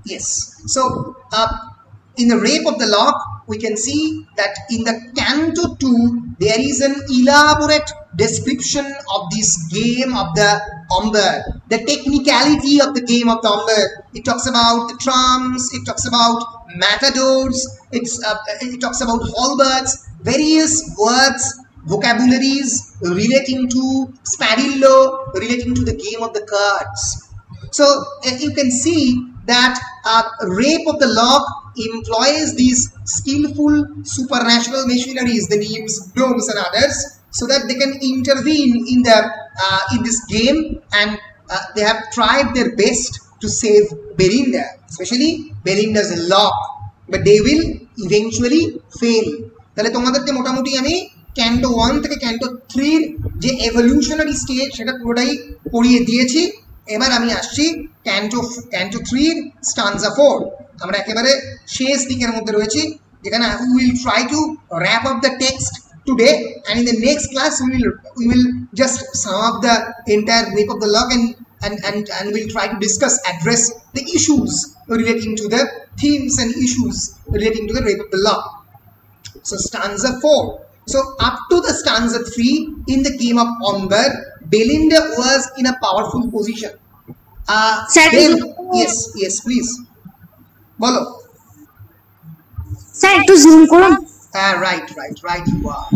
Yes. So in the Rape of the Lock, we can see that in the Canto 2, there is an elaborate description of this game of the Umber, the technicality of the game of the Umber. It talks about the trumps, it talks about matadors, it talks about halberds, various words, vocabularies relating to spadillo, relating to the game of the cards. So you can see that Rape of the Lock employs these skillful supernatural machineries, the nymphs, gnomes and others, so that they can intervene in this game, and they have tried their best to save Belinda, especially Belinda's lock, but they will eventually fail. তাহলে তোমাদেরকে মোটামুটি আমি canto 1 থেকে canto 3 এর যে evolutionary stage সেটা পুরোটাই পড়িয়ে দিয়েছি। এবার আমি আসছি ক্যান্টো 3 এর স্টানজা 4। আমরা একেবারে শেষ দিকের মধ্যে রয়েছি, যেখানে we will try to wrap up the text today, and in the next class we will just sum up the entire Rape of the Lock and we'll try to address the issues relating to the themes and issues relating to the Rape of the Lock. So stanza 4. So up to the stanza 3 in the game of Umber, Belinda was in a powerful position. Yes, please. Bolo. Sir, to zoom করুন। Right, you are.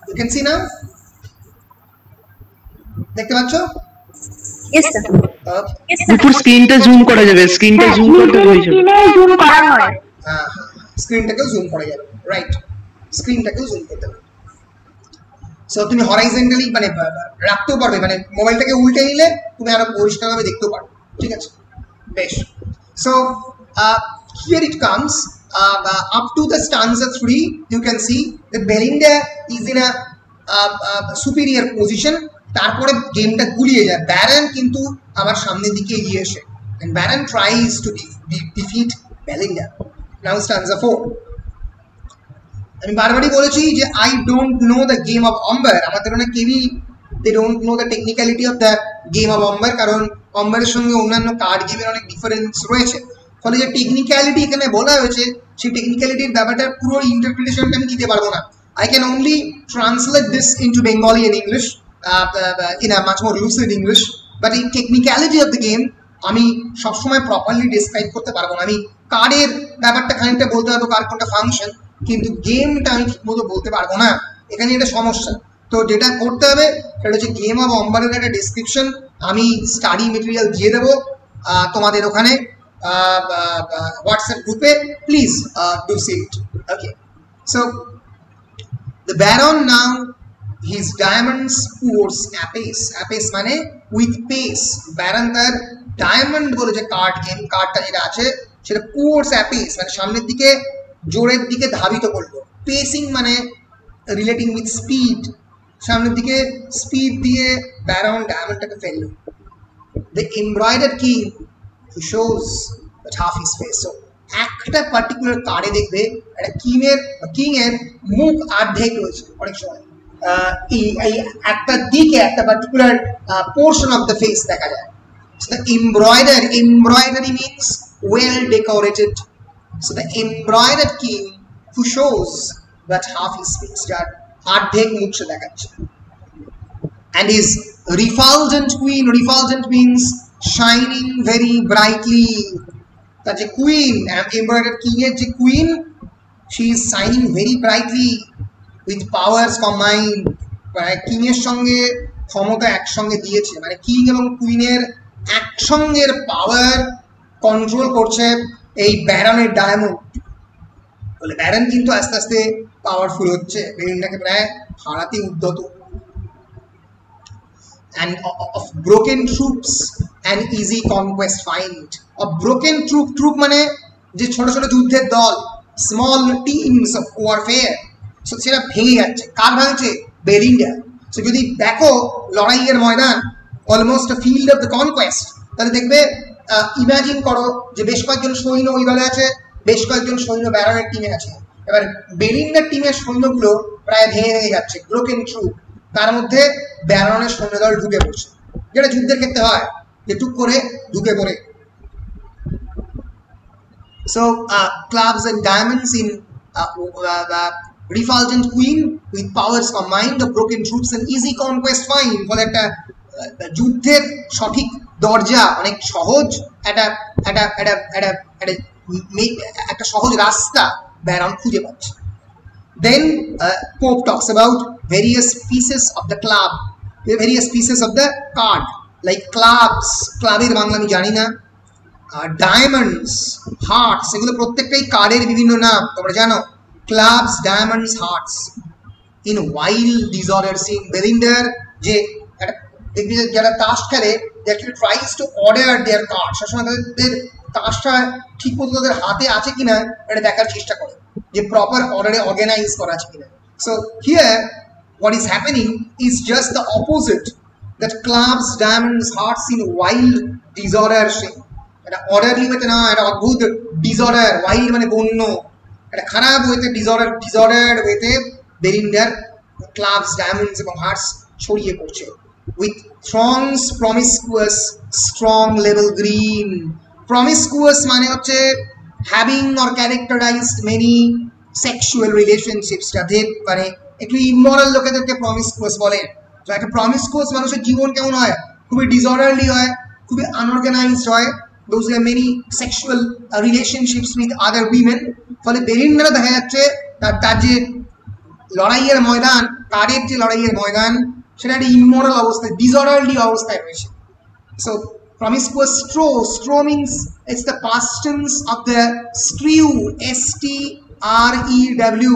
You can see now? দেখতে পাচ্ছ? Yes sir. উপর স্ক্রিনটা zoom করা যাবে, স্ক্রিনটা zoom করতে হয়েছে। স্ক্রিনে জুম করা হয়। স্ক্রিনটাকে জুম করা যাবে, রাইট, স্ক্রিনটাকে জুম করতে হবে। সো তুমি হরাইজন্টালি মানে রাখতেও পারবে, মানে মোবাইলটাকে উল্টে নিলে তুমি আরো পরিষ্কারভাবে দেখতেও পারবে, ঠিক আছে, বেশ। So here it comes up to the stanza 3, you can see that Belinda is in a superior position. তারপরে গেমটা গুলিয়ে যায়, ব্যারন কিন্তু আমার সামনের দিকে এগিয়ে আসে, and Baron tries to defeat Belinda. Now stanza 4. আমি বারবারই বলেছি যে I don't know the game of Umber, আমাদের অনেক কেউই they don't know the technicality of the game of Umber, কারণ অম্বারের সঙ্গে অন্যান্য কার্ড গেমের অনেক ডিফারেন্স রয়েছে, ফলে যে টেকনিক্যালিটি এখানে বলা হয়েছে সেই টেকনিক্যালিটির ব্যাপারটার পুরো ইন্টারপ্রিটেশনটা আমি দিতে পারবো না। I can only translate this into Bengali and English in a much more lucid English, but in technicality of the game আমি সবসময় প্রপারলি ডেসক্রাইব করতে পারবো না। আমি কার্ডের ব্যাপারটা খানিকটা বলতে পারবো, কার কোনটা ফাংশন, কিন্তু গেমটা আমি ঠিকমতো বলতে পারবো না, এখানে এটা সমস্যা। তো যেটা করতে হবে সেটা হচ্ছে গেম অফ অম্বারের একটা ডেসক্রিপশন আমি স্টাডি মেটেরিয়াল দিয়ে দেবো তোমাদের ওখানে হোয়াটসঅ্যাপ গ্রুপে, please do C it. Okay, so the Baron now his diamonds pours apace, apace মানে with pace, ব্যারন তার ডায়মন্ড বলে যে কার্ডটা যেটা আছে সেটা pours apace মানে সামনের দিকে জোরের দিকে ধাবিত করলো, পেসিং মানে রিলেটিং উইথ স্পিড, সামনের দিকে স্পিড দিয়ে ব্যারন ডায়মন্ডটাকে ফেললো। The embroidered king who shows that half his face, so একটা পার্টিকুলার কার্ডে দেখবে একটা কিং এর মুখ অর্ধেক রয়েছে, অনেক সময় এই একটা দিকে একটা particular portion of the face দেখা যায়। So the embroidery means well decorated, so the embroidered king who shows that half his face, যার অর্ধেক মুখ সে দেখাচ্ছে, and his refulgent means shining very brightly, that যে কুইন embroidered king এর যে queen, she is shining very brightly with powers combined, মানে king এর সঙ্গে ক্ষমতা একসঙ্গে দিয়েছে, মানে কিং এবং কুইনের একসঙ্গের পাওয়ার কন্ট্রোল করছে এই ব্যারনের ডায়মন্ড, বলে ব্যারন কিন্তু আস্তে আস্তে পাওয়ারফুল হচ্ছে, বেলিন্ডাকে প্রায় হারাতে উদ্যত। And of broken troops an easy conquest find, of broken troop মানে যে ছোট ছোট যুদ্ধের দল, small teams of warfare, so সেটা ভেঙে যাচ্ছে, কার ভাঙছে? বেলিন্ডা। সো যদি দেখো লড়াইয়ের ময়দান almost a field of the conquest, তাহলে দেখবে ইমাজিন করো যে বেশ কয়েকজন সৈন্য ওই দলে আছে, বেশ কয়েকজন সৈন্য ব্যারনের টিমে আছে, এবার বেলিন্ডার টিমের সৈন্যগুলো প্রায় ভেঙে যাচ্ছে, ব্রোকেন ট্রুপ, তার মধ্যে ব্যারনের সৈন্যদল ঢুকে পড়ছে, যেটা যুদ্ধের ক্ষেত্রে হয় যে টুক করে ঢুকে পড়ে So clubs and diamonds in refulgent queen with powers combined of broken troops and easy conquest fine. ফলে একটা যুদ্ধের সঠিক দরজা অনেক সহজ, একটা সহজ রাস্তা ব্যারন খুঁজে পাচ্ছে। Then Pope talks about various pieces of the club, various pieces of the card, like clubs, clubের Bangla আমি জানি না, diamonds, hearts, এগুলো প্রত্যেকটাই কার্ডের বিভিন্ন নাম, তোমরা জানো, clubs, diamonds, hearts. In wild disorder scene, Belinda যে দেখবি যারা তাস খেলে, they actually tries to order their cards, সবসময় তাদের তাসটা ঠিক মতো তাদের হাতে আছে কিনা এটা দেখার চেষ্টা করে, যে প্রপার অর্ডারে অর্গানাইজ করা আছে কিনা। So here what is happening is just the opposite, that clubs, diamonds, hearts in wild disorder scene. এটা অর্ডারলি ওয়েতে না, এটা অদ্ভুত ডিসঅর্ডার, ওয়াইল্ড মানে বন্য, এটা খারাপ ওয়েতে ডিসঅর্ডার ওয়েতে বেলিন্ডার ক্লাবস, ডায়মন্ডস এবং হার্টস ছড়িয়ে পড়ছে। With throngs promiscuous strong level green. Promiscuous মানে হচ্ছে having or characterized many sexual relationships, যাদের মানে একটু ইমোরাল লোকেদেরকে প্রমিসকুয়াস বলে। তো একটা প্রমিসকুয়াস মানুষের জীবন কেমন হয়? খুবই ডিসঅর্ডারলি হয়, খুবই আনঅর্গানাইজড হয়। Those are many sexual relationships with other women. ফলে বেলিন্ডারে দেখা যাচ্ছে তার যে লড়াইয়ের ময়দান, কার্ডের যে লড়াইয়ের ময়দান, সেটা একটা ইমোরাল অবস্থায়, ডিসঅর্ডারলি অবস্থায় রয়েছে। So promiscuous straw means it's the past tense of the strew, S-T-R-E-W.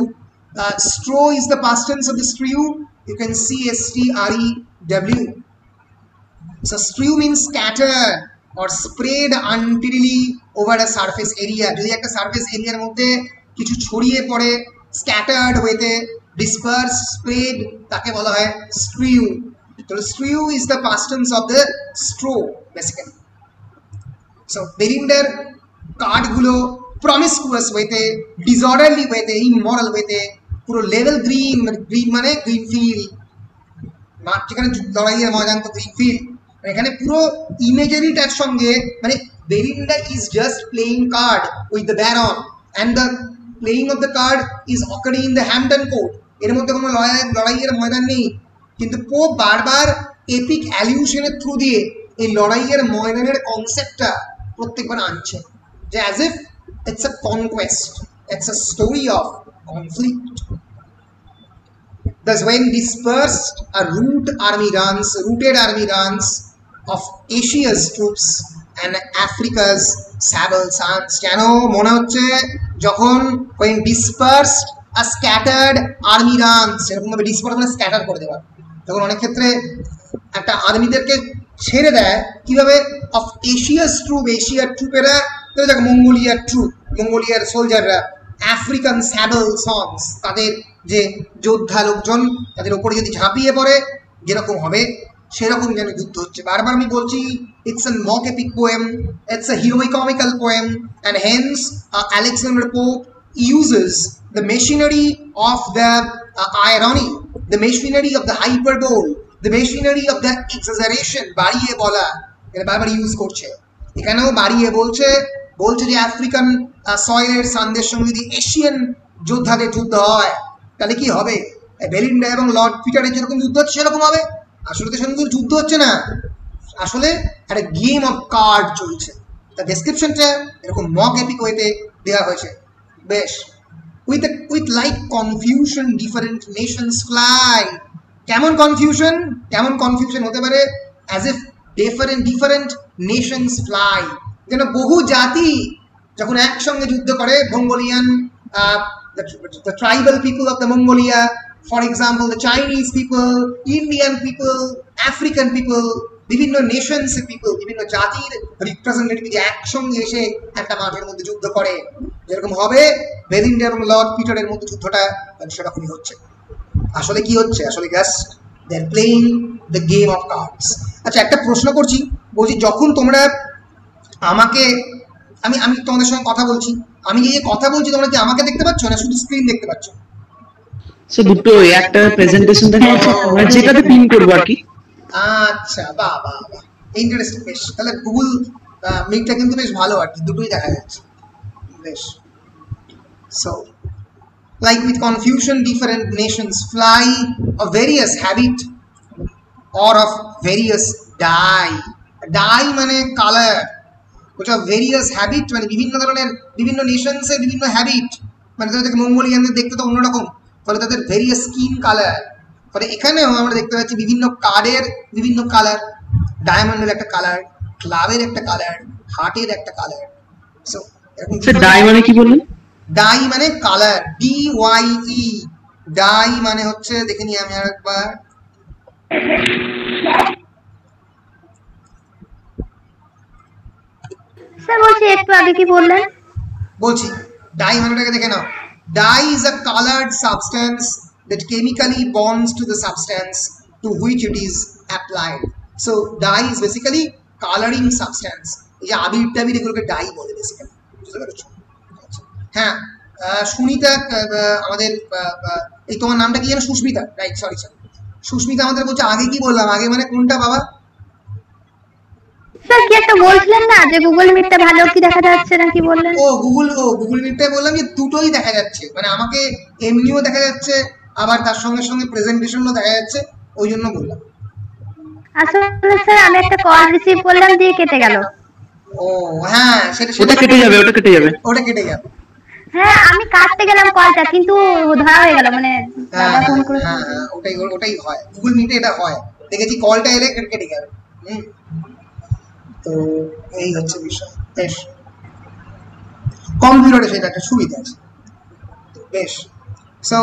Straw is the past tense of the strew. You can see S-T-R-E-W. So strew means scattered or spread untiringly over a surface area. যদি একটা surface এরিয়ার মধ্যে কিছু ছড়িয়ে পড়ে, scattered ওয়েতে, disperse, spread, তাকে বলা হয় স্ট্রিউ। তো strew is the past tense of the strow basically. So বেলিন্ডার কার্ডগুলো প্রমিসকুয়াস ওয়েতে, ডিসঅর্ডারলি ওয়েতে, ইমোরাল ওয়েতে, পুরো লেভেল গ্রিন, গ্রিন মানে গ্রিন ফিল্ড, যেখানে লড়াইয়ের ময়দান তো গ্রিন ফিল্ড, এখানে পুরো ইমেজারিটার সঙ্গে, মানে Belinda is just playing card with the Baron and the playing of the card is occurring in the Hampton court. এর মধ্যে কোনো লড়াইয়ের ময়দান নেই, কিন্তু পোপ বারবার এপিক অ্যালিউশনের থ্রু দিয়ে এই লড়াইয়ের ময়দানের কনসেপ্টটা প্রত্যেকবার আনছে, যে as if it's a conquest, it's a story of conflict. Thus when dispersed a rooted army runs of Asia's troops and Africa's sable sons, যেন মনে হচ্ছে যখন when dispersed a scattered army runs, এরকম ভাবে ডিসপার্স মানে scatter করে দেওয়া, তখন অনেক ক্ষেত্রে একটা আর্মিদেরকে ছেড়ে দেয় কিভাবে, অফ এশিয়াস ট্রুপ, এশিয়ার ট্রুপেরা, দেখো মঙ্গোলিয়ার সোলজাররা, আফ্রিকান স্যাডল সন্স, তাদের যে যোদ্ধা লোকজন, তাদের উপরে যদি ঝাঁপিয়ে পড়ে যেরকম হবে সেরকম যেন যুদ্ধ হচ্ছে। বারবার আমি বলছি, it's a mock epic poem, it's a heroicomical poem, and hence Alexander Pope uses the machinery of the irony, the machinery of the hyperbole, the machinery of the exaggeration, বাড়িয়ে বলা, এটা বারবার ইউজ করছে। এখানেও বাড়িয়ে বলছে যে আফ্রিকান সয়েলের সানদের সঙ্গে যদি এশিয়ান যোদ্ধাদের যুদ্ধ হয় তাহলে কি হবে? বেলিন্ডা এবং লর্ড পিটারের যেরকম যুদ্ধ হচ্ছে সেরকম হবে। আসলে তো সেরকম যুদ্ধ হচ্ছে না, আসলে একটা গেম অফ কার্ড চলছে। তার ডেসক্রিপশনটা এরকম মক এপিক ওয়েতে দেওয়া হয়েছে। বেশ, with like confusion different Nations fly. কেমন কনফিউশন হতে পারে? As if different Nations fly, যেন বহু জাতি যখন একসঙ্গে যুদ্ধ করে। Mongolian, the tribal people of the Mongolia, for example, the Chinese people, Indian people, African people, বিভিন্ন নেশনস পিপল, বিভিন্ন জাতির রিপ্রেজেন্টেটিভ যে একসঙ্গে এসে একটা মাঠের মধ্যে যুদ্ধ করে, যেরকম হবে বেলিন্ডা এবং লর্ড পিটারের মধ্যে যুদ্ধটা সেরকমই হচ্ছে। আসলে কি হচ্ছে? আসলে just they are playing the game of cards. আচ্ছা, একটা প্রশ্ন করছি, বলছি যখন তোমরা আমাকে, আমি তোমাদের সঙ্গে কথা বলছি, আমি যে কথা বলছি তোমরা কি আমাকে দেখতে পাচ্ছ না শুধু স্ক্রিন দেখতে পাচ্ছ? স্যার দুটো, একটা প্রেজেন্টেশন দেখা যাচ্ছে আর যেটাতে পিন করব আর কি। আচ্ছা, বাহ বাহ বাহ, ইন্টারেস্টিং। বেশ, তাহলে গুগল মিটটা কিন্তু বেশ ভালো আর কি, দুটোই দেখা যাচ্ছে। বেশ so like with confusion different nations fly of various habit or of various dye মানে কালার ওটা ভেরিয়াস হ্যাবিট মানে বিভিন্ন ধরনের বিভিন্ন নেশনসের বিভিন্ন হ্যাবিট মানে তাদের মঙ্গোলিয়ানদের দেখতে তো অন্যরকম ফলে তাদের ভেরিয়াস স্কিন কালার ফলে এখানেও আমরা দেখতে পাচ্ছি বিভিন্ন কার্ডের বিভিন্ন কালার ডায়মন্ডের একটা কালার ক্লাবের একটা কালার হার্টের একটা কালার সো এরকম ডাই মানে কি বললেন ডাই মানে কালার DYE ডাই মানে হচ্ছে দেখে নিই আমি আরেকবার স্যার বলছি একটু আগে কি বললেন বলছি ডাই মানেটাকে দেখে নাও die is a colored substance that chemically bonds to the substance to which it is applied so dye is basically coloring substance এই যে আবির টাবির এগুলোকে ডাই বলে বেসিক্যালি বুঝতে পারছো হ্যাঁ সুনিতা আমাদের এই তোমার নামটা কি জানো সুস্মিতা রাইট সরি সুস্মিতা আমাদের বলছে আগে কি বললাম আগে মানে কোনটা বাবা স্যার কি একটা বলছিলেন না যে গুগল মিটটা ভালো কি দেখা যাচ্ছে না কি বললেন গুগল মিটটা বললাম যে দুটোই দেখা যাচ্ছে মানে আমাকে এমনিও দেখা যাচ্ছে আবার তার সঙ্গে সঙ্গে প্রেজেন্টেশনও দেখা যাচ্ছে ওই জন্য বললাম আসলে স্যার আমি একটা কল রিসিভ করলাম দিয়ে কেটে গেল ও হ্যাঁ সেটা কেটে যাবে ওটা কেটে যাবে হ্যাঁ আমি কাটতে গেলাম কলটা কিন্তু ধরা হয়ে গেল মানে দাদা ফোন করে হ্যাঁ ওটাই হয় গুগল মিটে এটা হয় দেখেছি কলটা এলে কেটে যাবে তো এই হচ্ছে বিষয় বেশ কম্পিউটারে সেটা একটা সুবিধা আছে বেশ সো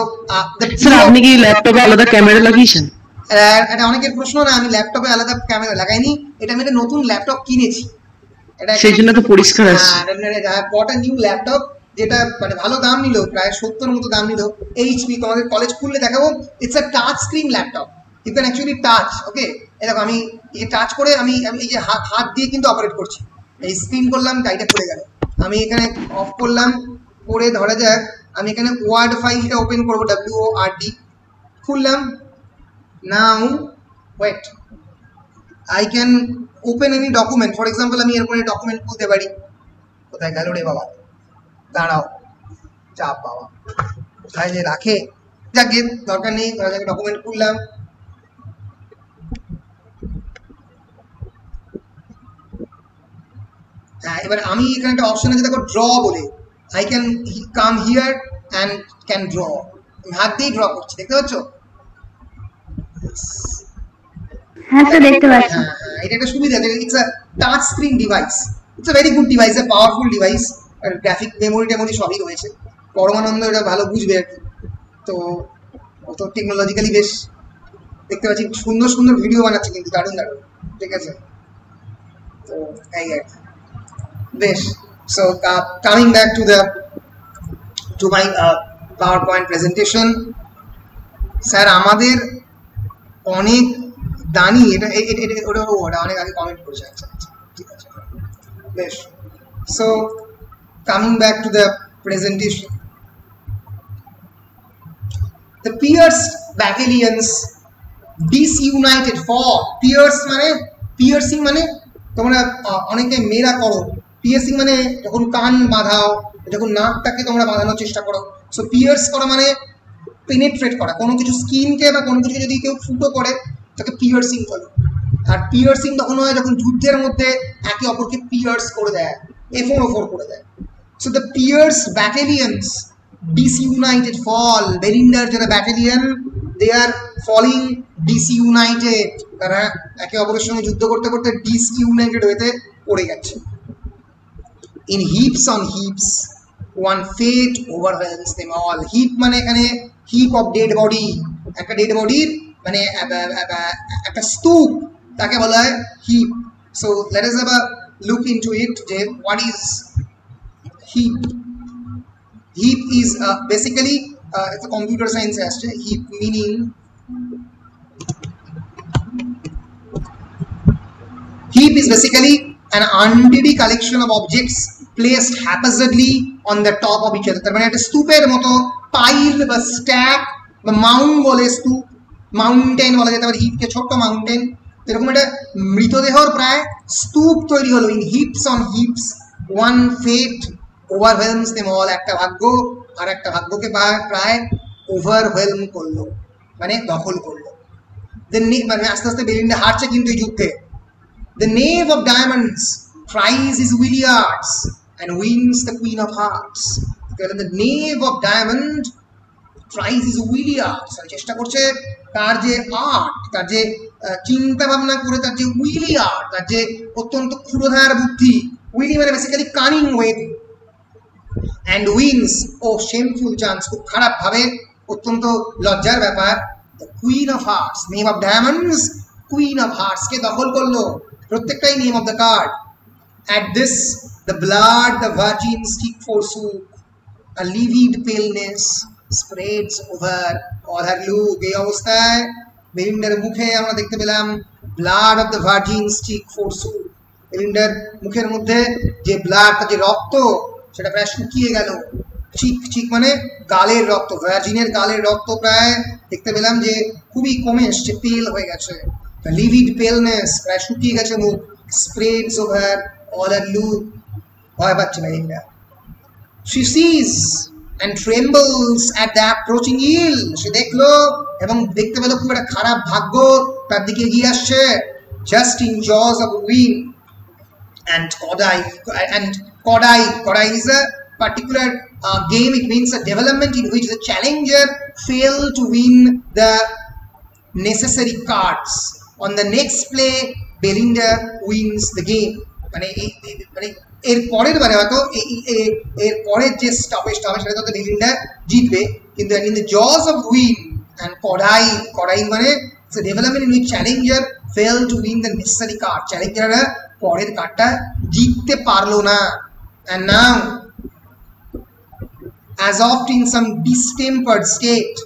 স্যার আপনি কি ল্যাপটপে আলাদা ক্যামেরা লাগিয়েছেন এটা অনেকের প্রশ্ন না আমি ল্যাপটপে আলাদা ক্যামেরা লাগাইনি এটা আমি একটা নতুন ল্যাপটপ কিনেছি এটা সেই জন্য তো পরিষ্কার আছে বট নিউ ল্যাপটপ যেটা মানে ভালো দাম নিল প্রায় 70 মতো দাম নিল এইচপি তোমাদের কলেজ খুললে দেখাবো it's a touch screen laptop you can actually touch okay দেখো আমি এই টাচ করে আমি এই যে হাত দিয়ে কিন্তু অপারেট করছি এই স্ক্রিন করলাম গাড়িটা খুলে গেল আমি এখানে অফ করলাম করে ধরা যাক আমি এখানে ওয়ার্ড ফাইলটা ওপেন করবো WORD খুললাম now wait I can open any document for example আমি এরকম ডকুমেন্ট খুলতে পারি কোথায় গেল রে বাবা দাঁড়াও চাপ বাবা কোথায় যে রাখে যাকে দরকার নেই ধরা যাক ডকুমেন্ট খুললাম হ্যাঁ এবার আমি এখানে একটা অপশন আছে দেখো ড্র বলে I can come here and can draw হাত দিয়ে ড্র করছি দেখতে পাচ্ছ হ্যাঁ স্যার দেখতে পাচ্ছি এটা একটা সুবিধা আছে it's a touch screen device it's a very good device a powerful device আর গ্রাফিক মেমোরি সবই রয়েছে পরমানন্দ এটা ভালো বুঝবে আর কি তো ও তো টেকনোলজিক্যালি বেশ দেখতে পাচ্ছি সুন্দর সুন্দর ভিডিও বানাচ্ছে কিন্তু দারুণ ঠিক আছে তো এই আর বেশ so coming back to my PowerPoint presentation sir আমাদের অনেক দানি এটা ওটা অনেক আগে কমেন্ট করেছে আচ্ছা ঠিক আছে বেশ so coming back to the presentation the pierced battalions disunited for piercing মানে তোমরা অনেকে মেরা করো পিয়ার্সিং মানে যখন কান বাঁধাও যখন নাকটাকে তোমরা বাঁধানোর চেষ্টা করো সো পিয়ার্স করা মানে পেনেট্রেট করা কোনো কিছু স্কিনকে বা কোনো কিছু যদি কেউ ফুটো করে তাকে পিয়ার্সিং বলে আর পিয়ার্সিং তখন হয় যখন যুদ্ধের মধ্যে একে অপরকে পিয়ার্স করে দেয় F4 করে দেয় so the pierced battalions disunited fall Belinda যারা battalion they are falling disunited তারা একে অপরের সঙ্গে যুদ্ধ করতে করতে disunited হতে পড়ে গেছে in heaps on heaps one fate overwhelms them all heap মানে এখানে heap of dead body একটা dead body মানে একটা স্তূপ তাকে বলা হয় heap so let us have a look into it যে what is heap heap is basically it's a computer science আসছে heap meaning heap is basically an untidy collection of objects placed haphazardly on the top of each other তার মানে একটা স্তূপের মতো pile বা stack বা Mount বলে স্তূপ mountain বলা যেতে পারে হিপকে ছোট্ট মাউন্টেন এরকম একটা মৃতদেহর প্রায় স্তূপ তৈরি হলো in heaps on heaps one fate overwhelms them all, একটা ভাগ্য আর একটা ভাগ্যকে প্রায় ওভারওয়েলম করলো, মানে দখল করলো। মানে আস্তে আস্তে বেলিন্ডা হারছে কিন্তু এই যুদ্ধে। The knave of diamonds tries his wily arts and wins the queen of hearts. The knave of diamond tries his wily arts, চেষ্টা করছে তার যে আর্ট, তার যে চিন্তা ভাবনা করে, তার যে উইলি আর্ট, তার যে অত্যন্ত ক্ষুরধার বুদ্ধি, উইলি মানে basically cunning way, and wins, ও shameful chance, খুব খারাপ ভাবে, অত্যন্ত লজ্জার ব্যাপার, the queen of hearts, name of diamonds, queen of hearts কে দখল করলো, প্রত্যেকটাই name of the card. At this the blood the virgins stick forsook, a livid paleness spreads over all her look. এই অবস্থায় বেলিন্ডার মুখে আমরা দেখতে পেলাম blood of the virgins stick forsook, বেলিন্ডার মুখের মধ্যে যে ব্লাড, যে রক্ত, সেটা প্রায় শুকিয়ে গেল। চিক, চিক মানে গালের রক্ত, ভার্জিনের গালের রক্ত প্রায় দেখতে পেলাম যে খুবই কমে এসছে, পেল হয়ে গেছে, লিভিড পেলনেস, প্রায় শুকিয়ে গেছে মুখ, স্প্রেডস ওভার অল আর লুক, ভয় পাচ্ছে Belinda. She sees and trembles at the approaching ill, সে দেখলো এবং দেখতে পেল খুব একটা খারাপ ভাগ্য তার দিকে এগিয়ে আসছে। Just in jaws of wind and Kodai is a particular game. It means a development in which the challenger failed to win the necessary cards. On the next play, Belinda wins the game. মানে এর পরের বারে হয়তো এর পরের যে স্টপেজটা হবে সেটা তো বেলিন্ডা জিতবে, কিন্তু in the jaws of wind and Kodai মানে it's a development in which challenger failed to win the necessary card. চ্যালেঞ্জাররা পরের কার্ডটা জিততে পারলো না। And now, as oft in some distempered state,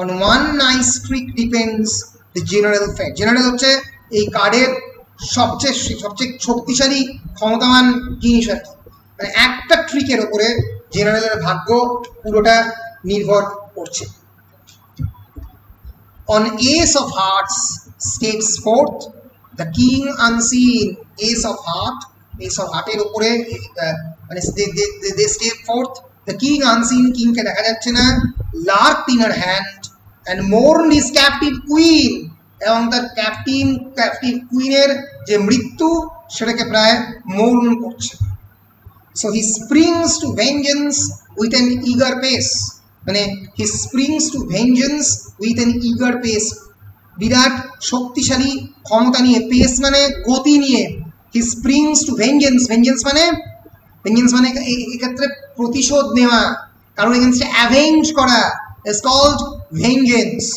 on one nice trick depends the general fate. General হচ্ছে এই কার্ডের সবচেয়ে শক্তিশালী ক্ষমতাবান জিনিস আর কি, মানে একটা ট্রিকের উপরে জেনারেলের ভাগ্য পুরোটা নির্ভর করছে। On ace of hearts steps forth the king unseen. Ace of hearted উপরে মানে they step forth the king unseen, king কে দেখা যাচ্ছে না, lark in her hand and mourn his captive queen, এবং তার ক্যাপ্টিভ কুইনের যে মৃত্যু সেটাকে প্রায় মোর্ন করছে। So he springs to vengeance with an eager pace, মানে he springs to vengeance with an eager pace, বিরাট শক্তিশালী ক্ষমতা নিয়ে, পেস মানে গতি নিয়ে, he springs to vengeance, vengeance মানে এক্ষেত্রে প্রতিশোধ নেওয়া, কারণ এগেইনস্টে অ্যাভেঞ্জ করা, is called vengeance.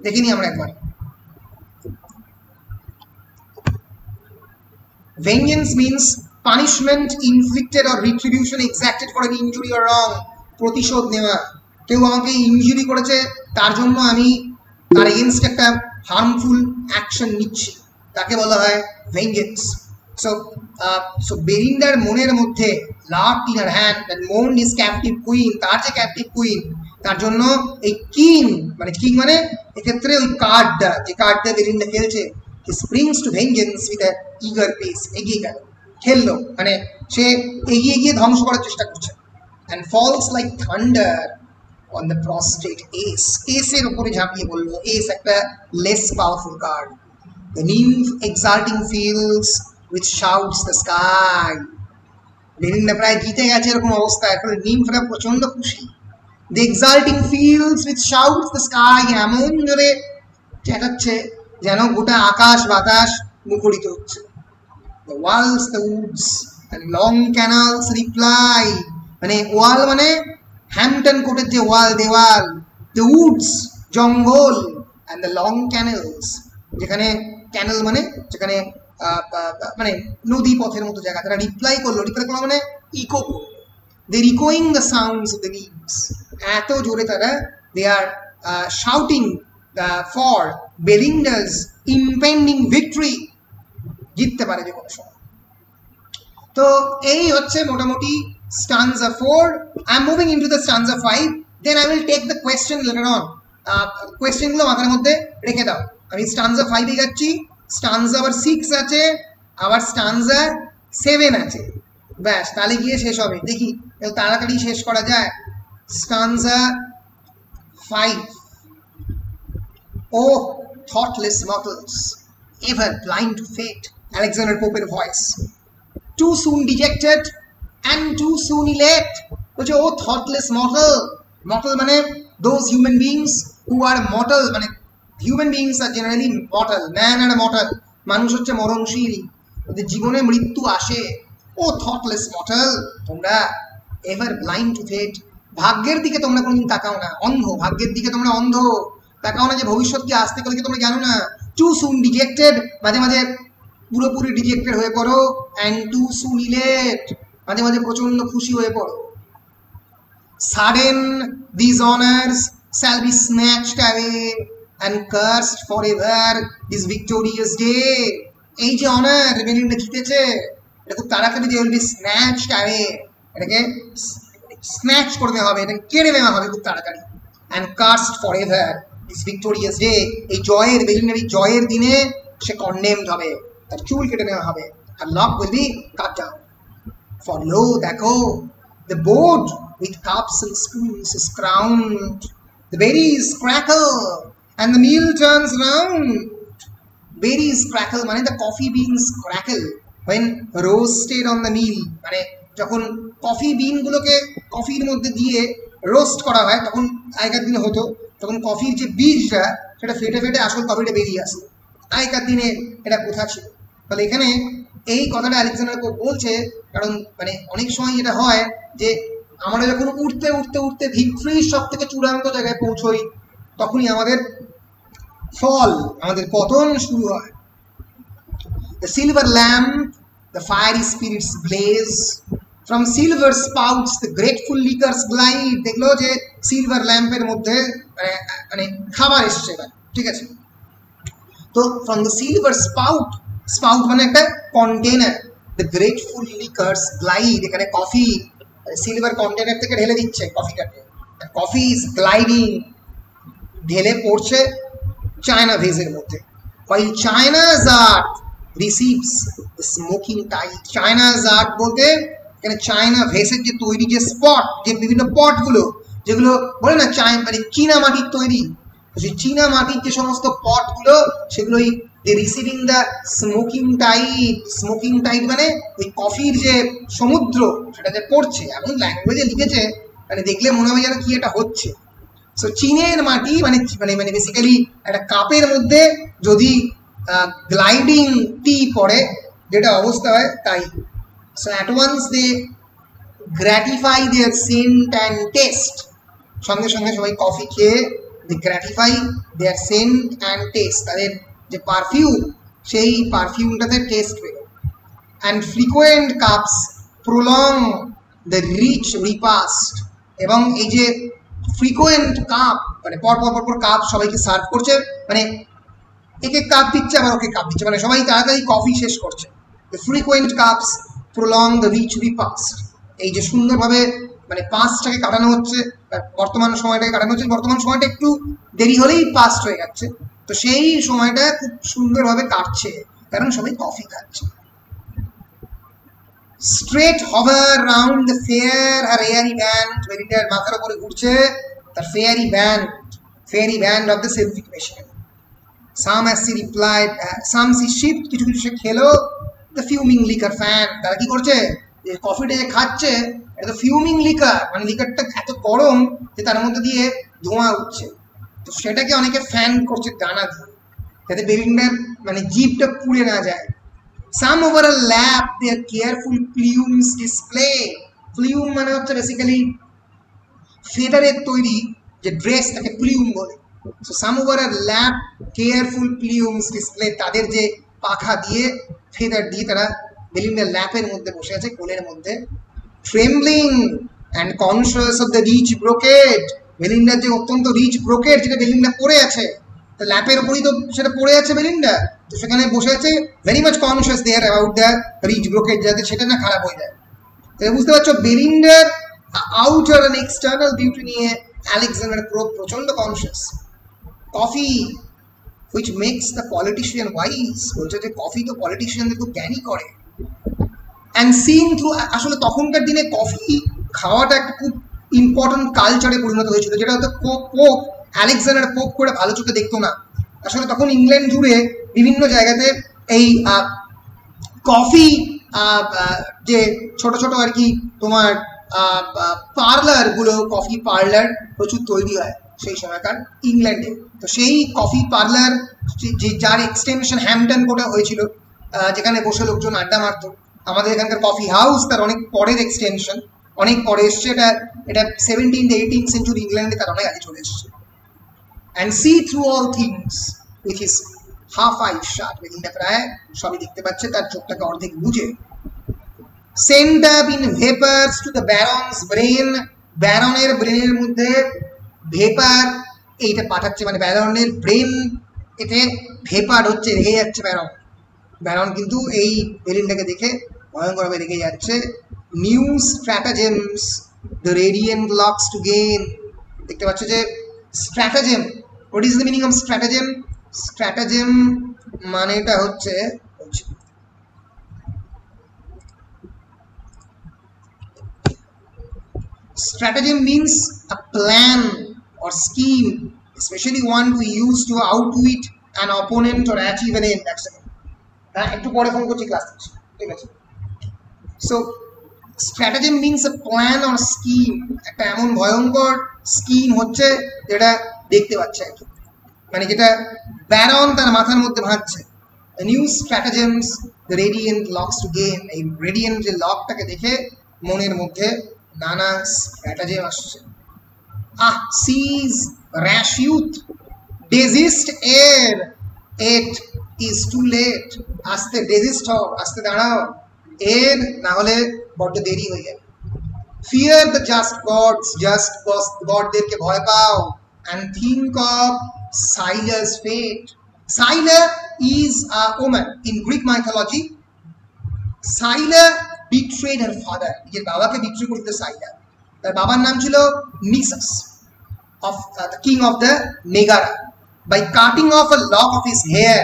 দেখিনি আমরা একবার। Vengeance means punishment inflicted or retribution exacted for an injury or wrong. প্রতিশোধ নেওয়া, কেউ আমাকে ইনজুরি করেছে তার জন্য আমি তার এগেইনস্ট একটা হার্মফুল অ্যাকশন নিচ্ছি, তাকে বলা হয় ভেঞ্জেন্স। সো বেলিন্ডার মনের মধ্যে lurk in her hand and mourn his captive queen, তার যে ক্যাপটিভ কুইন তার জন্য এই কিং মানে এক্ষেত্রে ওই কার্ডটা, যে কার্ডটা বেলিন্ডা খেলছে, he springs to vengeance with a eager pace, এগিয়ে গেল, খেললো, মানে সে এগিয়ে গিয়ে ধ্বংস করার চেষ্টা করছে। and falls like thunder on the prostrate ace. Ace এর উপরে ঝাঁপিয়ে পড়ল। Ace একটা less powerful card. The nymph exulting feels which shouts the sky. Belinda প্রায় জিতে গেছে এরকম অবস্থা, এখন নিম্ফরা প্রচন্ড খুশি। The exulting fields which shouts the sky, এমন জোরে চেঁচাচ্ছে যেন গোটা আকাশ বাতাস মুখরিত হচ্ছে। The walls, the woods and long canals reply, মানে ওয়াল মানে হ্যাম্পটন কোটের যে ওয়াল, দেওয়াল, the woods জঙ্গল and the long canals, যেখানে ক্যানেল মানে যেখানে মানে নদী পথের মতো জায়গা, তারা রিপ্লাই করলো মানে ইকো করলো। They're echoing the sounds of the leaves. এত জোরে তারা they are shouting for Belinda's impending victory, জিততে পারে যে কোনো সময়। তো এই হচ্ছে মোটামুটি stanza 4. I'm moving into the stanza 5. Then I will take the question later on. Question গুলো মাথার মধ্যে রেখে দাও। আমি stanza 5 এ যাচ্ছি, stanza আবার 6 আছে, আবার stanza 7 আছে। ব্যাস তাহলে গিয়ে শেষ হবে। দেখি তাড়াতাড়ি শেষ করা যায়। Stanza 5. Oh, thoughtless mortals, ever blind to fate. Alexander Pope's voice. Too soon dejected and too soon elate. বলছে ও thoughtless mortal. Mortal মানে those human beings who are mortal, মানে human beings are generally mortal. Man and a mortal. মানুষ হচ্ছে মরণশীল, ওদের জীবনে মৃত্যু আসে। ও thoughtless mortal, তোমরা ever blind to fate. ভাগ্যের দিকে তোমরা কোনদিন তাকাও না, অন্ধ। ভাগ্যের দিকে তোমরা অন্ধ, তাকাও না যে ভবিষ্যৎ কি আসতে গেলে তোমরা জানো না। টু সুন ডিজেক্টেড, মাঝে মাঝে পুরোপুরি ডিজেক্টেড হয়ে পড়ো। অ্যান্ড টু সুন ইলেট, মাঝে মাঝে প্রচন্ড খুশি হয়ে পড়ো। Sudden this honours shall be snatched away and cursed forever this victorious day. এই যে অনার মেলিন্ডা জিতেছে, এটা খুব তাড়াতাড়ি যে উইল বি স্ন্যাচড অ্যাওয়ে, এটাকে স্ন্যাচ করতে হবে, এটাকে কেড়ে নেওয়া হবে খুব তাড়াতাড়ি। and cursed forever this victorious day, এই জয়ের মেলিন্ডার এই জয়ের দিনে সে কন্ডেমড হবে, তার চুল কেটে নেওয়া হবে। আর lock will be cut down. For lo, দেখো, the board with cups and spoons is crowned. The berries crackle and the meal turns round. Berries crackle মানে the coffee beans crackle when roasted on the meal. মানে যখন coffee বিন গুলোকে কফির মধ্যে দিয়ে roast করা হয়, তখন আগেকার দিনে হতো, তখন কফির যে বীজটা সেটা ফেটে ফেটে আসল কফিটা বেরিয়ে আসে। আগেকার দিনে এটা কোথা ছিল? তাহলে এখানে এই কথাটা আলেকজান্ডার পোপ বলছে, কারণ মানে অনেক সময় যেটা হয় যে আমরা যখন উঠতে উঠতে উঠতে ভিক্টরির সব থেকে চূড়ান্ত জায়গায় পৌঁছই, তখনই আমাদের ফল, আমাদের পতন শুরু হয়। The silver lamp, the fiery spirits blaze, from silver spouts the grateful liquors glide. দেখলো যে সিলভার ল্যাম্পের মধ্যে মানে খাবার এসছে, ঠিক আছে? তো from the silver spout, spout মানে একটা container, the grateful liquors glide, এখানে কফি সিলভার কন্টেনার থেকে ঢেলে দিচ্ছে কফিটাকে, কফি ইজ গ্লাইডিং, ঢেলে পড়ছে চায়না ভেজের মধ্যে। while China's art receives the smoking tide. China's art বলতে এখানে চায়না ভেসের যে তৈরি যে স্পট, যে বিভিন্ন পটগুলো যেগুলো বলে না মানে চীনা মাটির তৈরি, সেই চীনা মাটির যে সমস্ত পটগুলো সেগুলোই receiving the smoking tide. Smoking tide মানে ওই কফির যে সমুদ্র সেটাতে পড়ছে, এমন ল্যাঙ্গুয়েজে লিখেছে মানে দেখলে মনে হবে যেন কি এটা হচ্ছে। সো চীনের মাটি মানে মানে মানে বেসিক্যালি একটা কাপের মধ্যে যদি গ্লাইডিং টি পড়ে যেটা অবস্থা হয় তাই। So at once they gratify their scent and taste, সঙ্গে সঙ্গে সবাই কফি খেয়ে they gratify their scent and taste, তাদের যে পারফিউম সেই পারফিউমটাতে টেস্ট পেল। And frequent cups prolong the rich repast, এবং এই যে ফ্রিকোয়েন্ট কাপ মানে পর পর পর কাপ সবাইকে সার্ভ করছে, মানে একে কাপ দিচ্ছে আবার ওকে কাপ দিচ্ছে, মানে সবাই তাড়াতাড়ি কফি শেষ করছে। The frequent cups prolong the rich repast, এই যে সুন্দরভাবে মানে পাস্টটাকে কাটানো হচ্ছে, বর্তমান সময়টাকে কাটানো হচ্ছে, বর্তমান সময়টা একটু দেরি হলেই পাস্ট হয়ে যাচ্ছে, তো সেই সময়টা খুব সুন্দরভাবে কাটছে কারণ সবাই কফি খাচ্ছে। Straight hover round the fair her airy band, মেলিন্ডার মাথার উপরে ঘুরছে তার fairy band of the Celtic machine. Some as she replied, some she shipped, কিছু কিছু সে খেলো। The fuming liquor fan, তারা কি করছে যে কফিটা যে খাচ্ছে এটা তো ফিউমিং লিকার, মানে লিকারটা এত গরম যে তার মধ্যে দিয়ে ধোঁয়া উঠছে, তো সেটাকে অনেকে ফ্যান করছে ডানা দিয়ে যাতে বেলিন্ডার মানে জিভটা পুড়ে না যায়। Some over a lap their careful plumes display. Plume মানে হচ্ছে বেসিক্যালি ফেদারের তৈরি যে ড্রেস তাকে প্লিউম বলে। So some over a lap careful plumes display, তাদের যে পাখা দিয়ে ফেদার দিয়ে তারা বেলিন্ডার ল্যাপের মধ্যে বসে আছে, কোলের মধ্যে। Trembling and conscious of the rich brocade, বেলিন্ডার যে অত্যন্ত রিচ ব্রোকেড যেটা বেলিন্ডা পরে আছে, তো ল্যাপের উপরই তো সেটা পড়ে আছে বেলিন্ডা, তো সেখানে বসে আছে very much conscious there about the rich brocade, যাতে সেটা না খারাপ হয়ে যায়। তাহলে বুঝতে পারছো বেলিন্ডার আউটার অ্যান্ড এক্সটার্নাল বিউটি নিয়ে আলেকজান্ডার পোপ প্রচন্ড conscious. Coffee which makes the politician wise, বলছে যে কফি তো পলিটিশিয়ানদের খুব জ্ঞানী করে। অ্যান্ড সিন থ্রু, আসলে তখনকার দিনে কফি খাওয়াটা একটা খুব ইম্পর্টেন্ট কালচারে পরিণত হয়েছিল, যেটা হয়তো পোপ আলেকজান্ডার পোপ করে ভালো চোখে দেখতো না। আসলে তখন ইংল্যান্ড জুড়ে বিভিন্ন জায়গাতে এই কফি যে ছোট ছোট আর কি তোমার পার্লারগুলো, কফি পার্লার প্রচুর তৈরি হয় সেই সময়কার ইংল্যান্ডে। তো সেই কফি পার্লার যার এক্সটেনশন হ্যাম্পটন কোর্টে হয়েছিল, যেখানে বসে লোকজন আড্ডা মারতো। আমাদের এখানকার কফি হাউস তার অনেক পরের এক্সটেনশন, অনেক পরে এসছে। এটা 17th-18th সেঞ্চুরি ইংল্যান্ডে তার অনেক আগে চলে এসছে। And see through all things with his half eye shut, Melinda প্রায় সবই দেখতে পাচ্ছে, তার চোখটাকে অর্ধেক বুঝে। Send up in vapours to the baron's brain, ব্যারনের ব্রেনের মধ্যে ভেপার এইটা পাঠাচ্ছে, মানে ব্যারনের ব্রেন এতে ভেপার হচ্ছে, রেগে যাচ্ছে ব্যারন কিন্তু এই মেলিন্ডাকে দেখে ভয়ঙ্করভাবে রেগে যাচ্ছে। New stratagems the radiant locks to gain, দেখতে পাচ্ছ যে stratagem, what is the meaning of stratagem? Stratagem মানেটা হচ্ছে stratagem means a plan or scheme, especially one to use to outwit an opponent or achieve an end. একটু পরে phone করছি, class ঠিক আছে। So stratagem means a plan or scheme, একটা এমন ভয়ঙ্কর স্কিম হচ্ছে যেটা দেখতে পাচ্ছে আর কি, মানে যেটা ব্যারন তার মাথার মধ্যে ভাঁজছে। New stratagems the radiant locks to gain, এই রেডিয়েন্ট যে লকটাকে দেখে মনের মধ্যে নানা স্ট্র্যাটেজিম আসছে। সিজ র্যাশ ইউথ ডেজিস্ট এর, ইট ইজ টু লেট, আস্তে ডেজিস্ট হও, আস্তে দাঁড়াও, এর না হলে বড্ড দেরি হয়ে যাবে। Fear the just gods, just গডদেরকে ভয় পাও। And think of Scylla's fate, Scylla is a woman in Greek mythology. Scylla betrayed her father, নিজের বাবাকে বিট্রে করেছিল সাইলা। তার বাবার নাম ছিল Nisus of the king of the Megara, by cutting off a lock of his hair,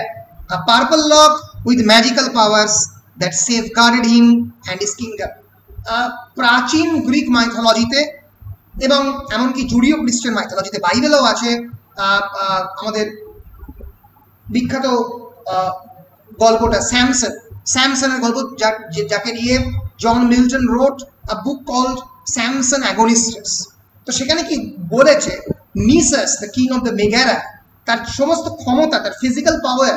a purple lock with magical powers that safeguarded him and his kingdom. প্রাচীন Greek মাইথোলজিতে এবং এমনকি জুডিও খ্রিস্টান মাইথোলজিতে, বাইবেলেও আছে আমাদের বিখ্যাত গল্পটা স্যামসনের গল্প, যাকে নিয়ে জন মিল্টন রোট আ বুক কল্ড স্যামসন অ্যাগোনিস্টাস। তো সেখানে কি বলেছে, নিসাস the king of the Megara, তার সমস্ত ক্ষমতা, তার ফিজিক্যাল পাওয়ার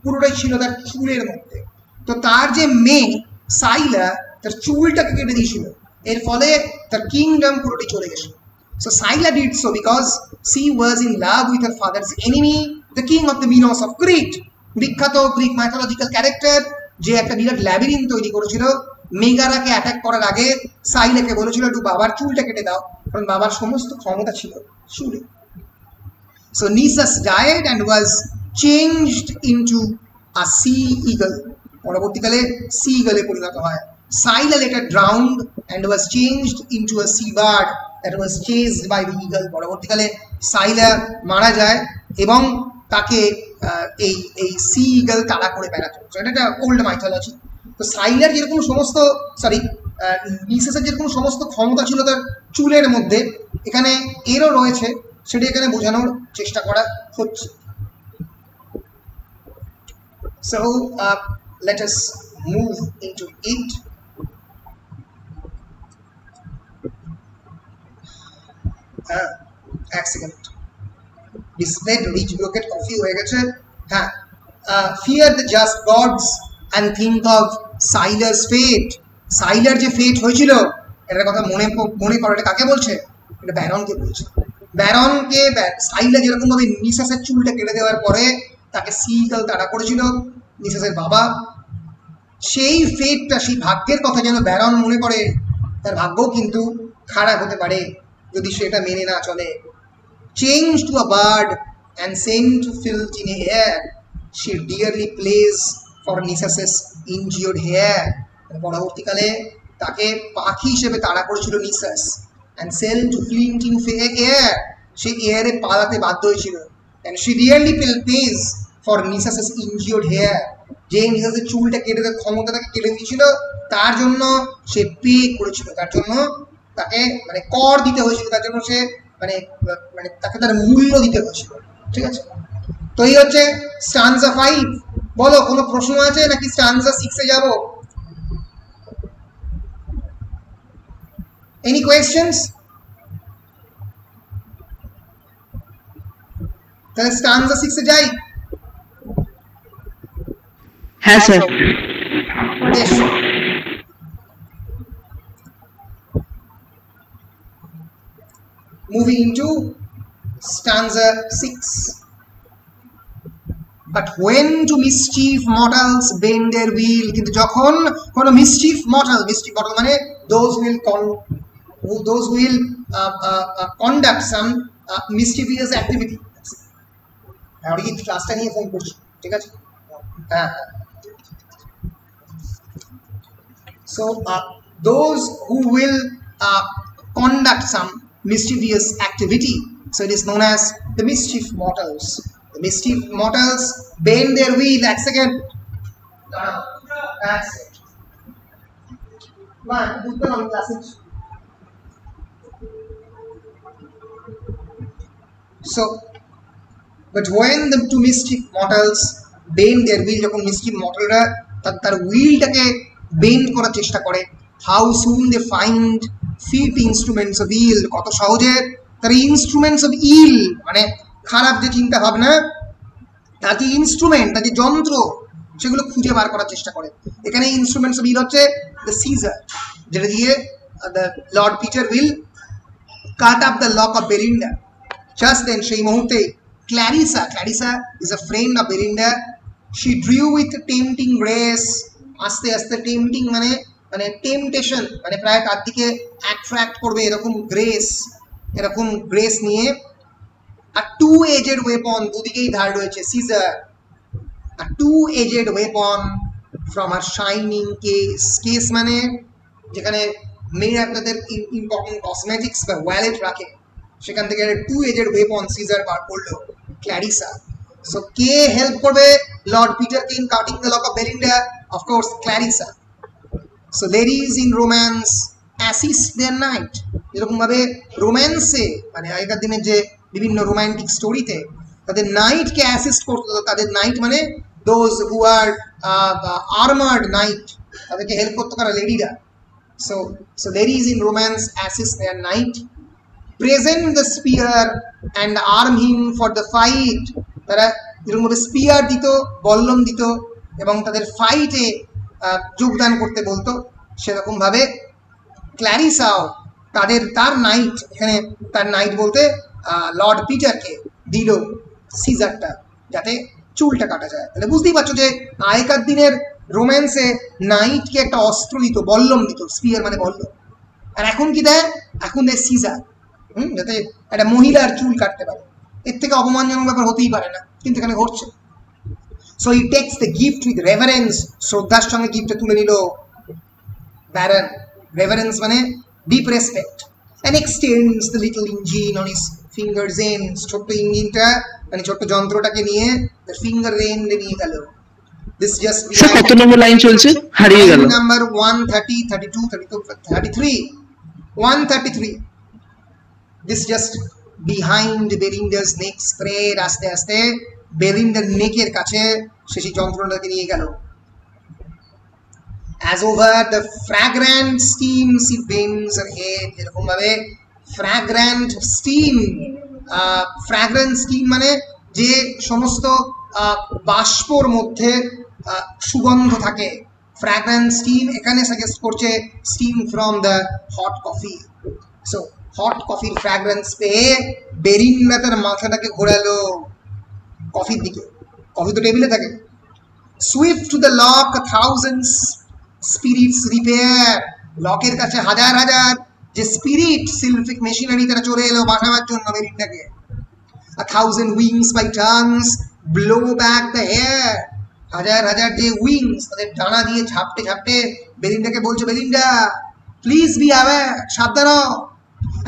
পুরোটাই ছিল তার চুলের মধ্যে। তো তার যে মেয়ে সাইলা, তার চুলটাকে কেটে দিয়েছিল, এর ফলে তার কিংডম পুরোটাই চলে গেছিল। So Scylla did so because she was in love with her father's enemy, the king of the Minos of Crete, বিখ্যাত গ্রিক মাইথোলজিক্যাল ক্যারেক্টার, যে একটা বিরাট ল্যাবিরিন তৈরি করেছিল। মেগারাকে অ্যাটাক করার আগে সাইলাকে বলেছিল একটু বাবার চুলটা কেটে দাও, কারণ বাবার সমস্ত ক্ষমতা ছিল চুলে। So Nisus died and was changed into a sea eagle, পরবর্তীকালে সি ইগলে পরিণত হয়। Scylla later drowned and was changed into a sea bird that was chased by the eagle, পরবর্তীকালে সাইলা মারা যায় এবং তাকে এই সি ইগল তাড়া করে বেড়াতো। এটা একটা ওল্ড মাইথোলজি। তো সাইলার যেরকম সমস্ত নিসাসের যেরকম সমস্ত ক্ষমতা ছিল তার চুলের মধ্যে, এখানে এরও রয়েছে, সেটা এখানে বোঝানোর চেষ্টা করা হচ্ছে। So let us move into it. এক second, display rich brocade coffee হয়ে গেছে। হ্যাঁ, fear the just gods and think of Scylla's fate, সাইলার যে ফেট হয়েছিল এটার কথা মনে করো। এটা কাকে বলছে? এটা ব্যারনকে বলছে। ব্যারনকে সাইলা যেরকম ভাবে নিসাসের চুলটা কেটে দেওয়ার পরে তাকে সিগল তাড়া করেছিল নিসাসের বাবা, সেই ফেটটা, সেই ভাগ্যের কথা যেন ব্যারন মনে করে, তার ভাগ্যও কিন্তু খারাপ হতে পারে যদি সেটা মেনে না চলে। Change to a bird and sent to flit in a hair, she dearly place for Nisus's injured hair, পরবর্তীকালে তাকে পাখি হিসেবে তাড়া করেছিল Nisus. And sail to flit in air, সে এয়ারে পালাতে বাধ্য হয়েছিল। And she dearly pays for Nisus's injured hair, যে মিসেসের চুলটা কেটে দেওয়ার ক্ষমতাটাকে কেটে দিয়েছিল, তার জন্য সে পে করেছিল, তার জন্য তাকে মানে কর দিতে হয়েছিল, তার জন্য সে মানে মানে তাকে তার মূল্য দিতে হয়েছিল। ঠিক আছে, তো এই হচ্ছে স্টানজা 5। বলো কোনো প্রশ্ন আছে নাকি স্টানজা 6 এ যাব? Any questions? তাহলে স্টানজা 6 এ যাই। হ্যাঁ স্যার। বেশ, moving into stanza 6. But when to mischief mortals bend their wheel, কিন্তু যখন কোনো mischief mortal মানে those who will conduct some mischievous activity. আর কি ক্লাসটা নিয়ে ফোন করছি, ঠিক আছে? হ্যাঁ, so those who will conduct some mischievous activity, so it is known as the mischief mortals. The mischief mortals bend their wheel. One second. That's it. One, put them on classes. So, but when the two mischief mortals bend their wheel, যখন mischief mortalরা তার wheelটাকে bend করার চেষ্টা করে, how soon they find fit instruments of ill, কত সহজে তার instruments of ill মানে খারাপ যে চিন্তা ভাবনা, তার যে ইনস্ট্রুমেন্ট, তার যে যন্ত্র, সেগুলো খুঁজে বার করার চেষ্টা করে। এখানে ইনস্ট্রুমেন্টস অফ ইল হচ্ছে দ্য সিজার, যেটা দিয়ে the Lord Peter will cut up the lock of Belinda. Just then সেই মুহূর্তে Clarissa is a friend of Belinda, she drew with tempting grace, আস্তে আস্তে টেম্পটিং মানে মানে টেম্পটেশন মানে প্রায় তার দিকে অ্যাট্রাক্ট করবে এরকম গ্রেস নিয়ে। A two-edged weapon, দুদিকেই ধার রয়েছে, caesar, a two-edged weapon from her shining case. Case মানে যেখানে মেয়েরা আপনাদের ইম্পর্টেন্ট কসমেটিক্স বা ওয়ালেট রাখে, সেখান থেকে two-edged weapon সিজার বার করলো ক্ল্যারিসা। সো কে হেল্প করবে লর্ড পিটারকে in cutting the lock of Belinda? Of course Clarissa. So ladies in romance assist their knight, এরকম ভাবে রোম্যান্সে মানে আগেকার দিনের যে বিভিন্ন রোমান্টিক স্টোরিতে তাদের নাইটকে অ্যাসিস্ট করতে, তাদের নাইট মানে those who are armoured knight, তাদেরকে হেল্প করতে পারে লেডিরা। So ladies in romance assist their knight, present the spear and arm him for the fight, তারা যেরকমভাবে স্পিয়ার দিত, বল্লম দিত এবং তাদের ফাইটে যোগদান করতে বলতো, সেরকমভাবে ক্ল্যারিসাও তার নাইট, এখানে তার নাইট বলতে লর্ড পিটারকে দিল সিজারটা যাতে চুলটা কাটা যায়। তাহলে বুঝতেই পারছো যে আগেকার দিনের রোম্যান্সে নাইটকে একটা অস্ত্র দিত, বল্লম দিত, স্পিয়ার মানে বল্লম। আর এখন কি দেয়? এখন দেয় সিজার, যাতে একটা মহিলার চুল কাটতে পারে। এর থেকে অপমানজনক ব্যাপার হতেই পারে না, কিন্তু এখানে ঘটছে। So he tax the gift with reverence, শ্রদ্ধার সঙ্গে গিফটটা তুলে নিল ব্যারন। রেভারেন্স মানে deep respect. and extends the little engine on his fingers ends, ছোট্ট ইঞ্জিনটা মানে ছোট্ট যন্ত্রটাকে নিয়ে তার ফিঙ্গার এন্ড নিয়ে গেল। This just কত নম্বর লাইন চলছে? হারিয়ে গেল। Number 130, 32, 33, 133. This just behind Belinda's neck spread, আস্তে আস্তে বেলিন্ডার নেকের কাছে সে সেই যন্ত্রটাকে নিয়ে গেল। As over the fragrant steam she bends her head, এরকম ভাবে fragrant steam মানে যে সমস্ত বাষ্পর মধ্যে সুগন্ধ থাকে, fragrant steam এখানে সাজেস্ট করছে steam from the hot coffee. So hot coffee fragrance পেয়ে বেরিন্ডা তার মাথাটাকে ঘোরালো কফির দিকে। কফি তো টেবিলে থাকে। Swift to the lock a thousand spirits repair, লকের কাছে হাজার হাজার যে স্পিরিট সিলফিক মেশিনারি তারা চলে এলো বাঁচাবার জন্য বেরিন্ডাকে। A thousand wings by turns blow back the air, হাজার হাজার যে উইংস তাদের ডানা দিয়ে ঝাপটে ঝাপটে বেলিন্ডাকে বলছে, বেলিন্ডা প্লিজ বি অ্যাওয়্যার, সাবধান হও।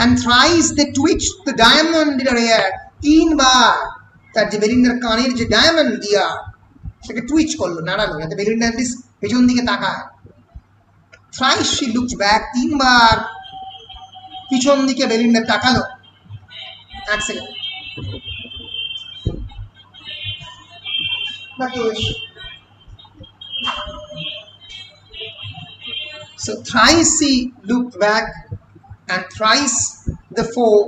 And thrice they twitched the diamond in her ear, তিনবার তার যে বেলিন্ডার কানের যে ডায়মন্ড দিয়া সেটাকে টুইচ করলো, নাড়ালো, যাতে বেলিন্ডা অ্যাটলিস্ট পেছন দিকে তাকায়। থ্রাইস শি লুকড ব্যাক, 3 বার পিছন দিকে বেলিন্ডা তাকালো। এক second, so thrice he looked back and thrice the foe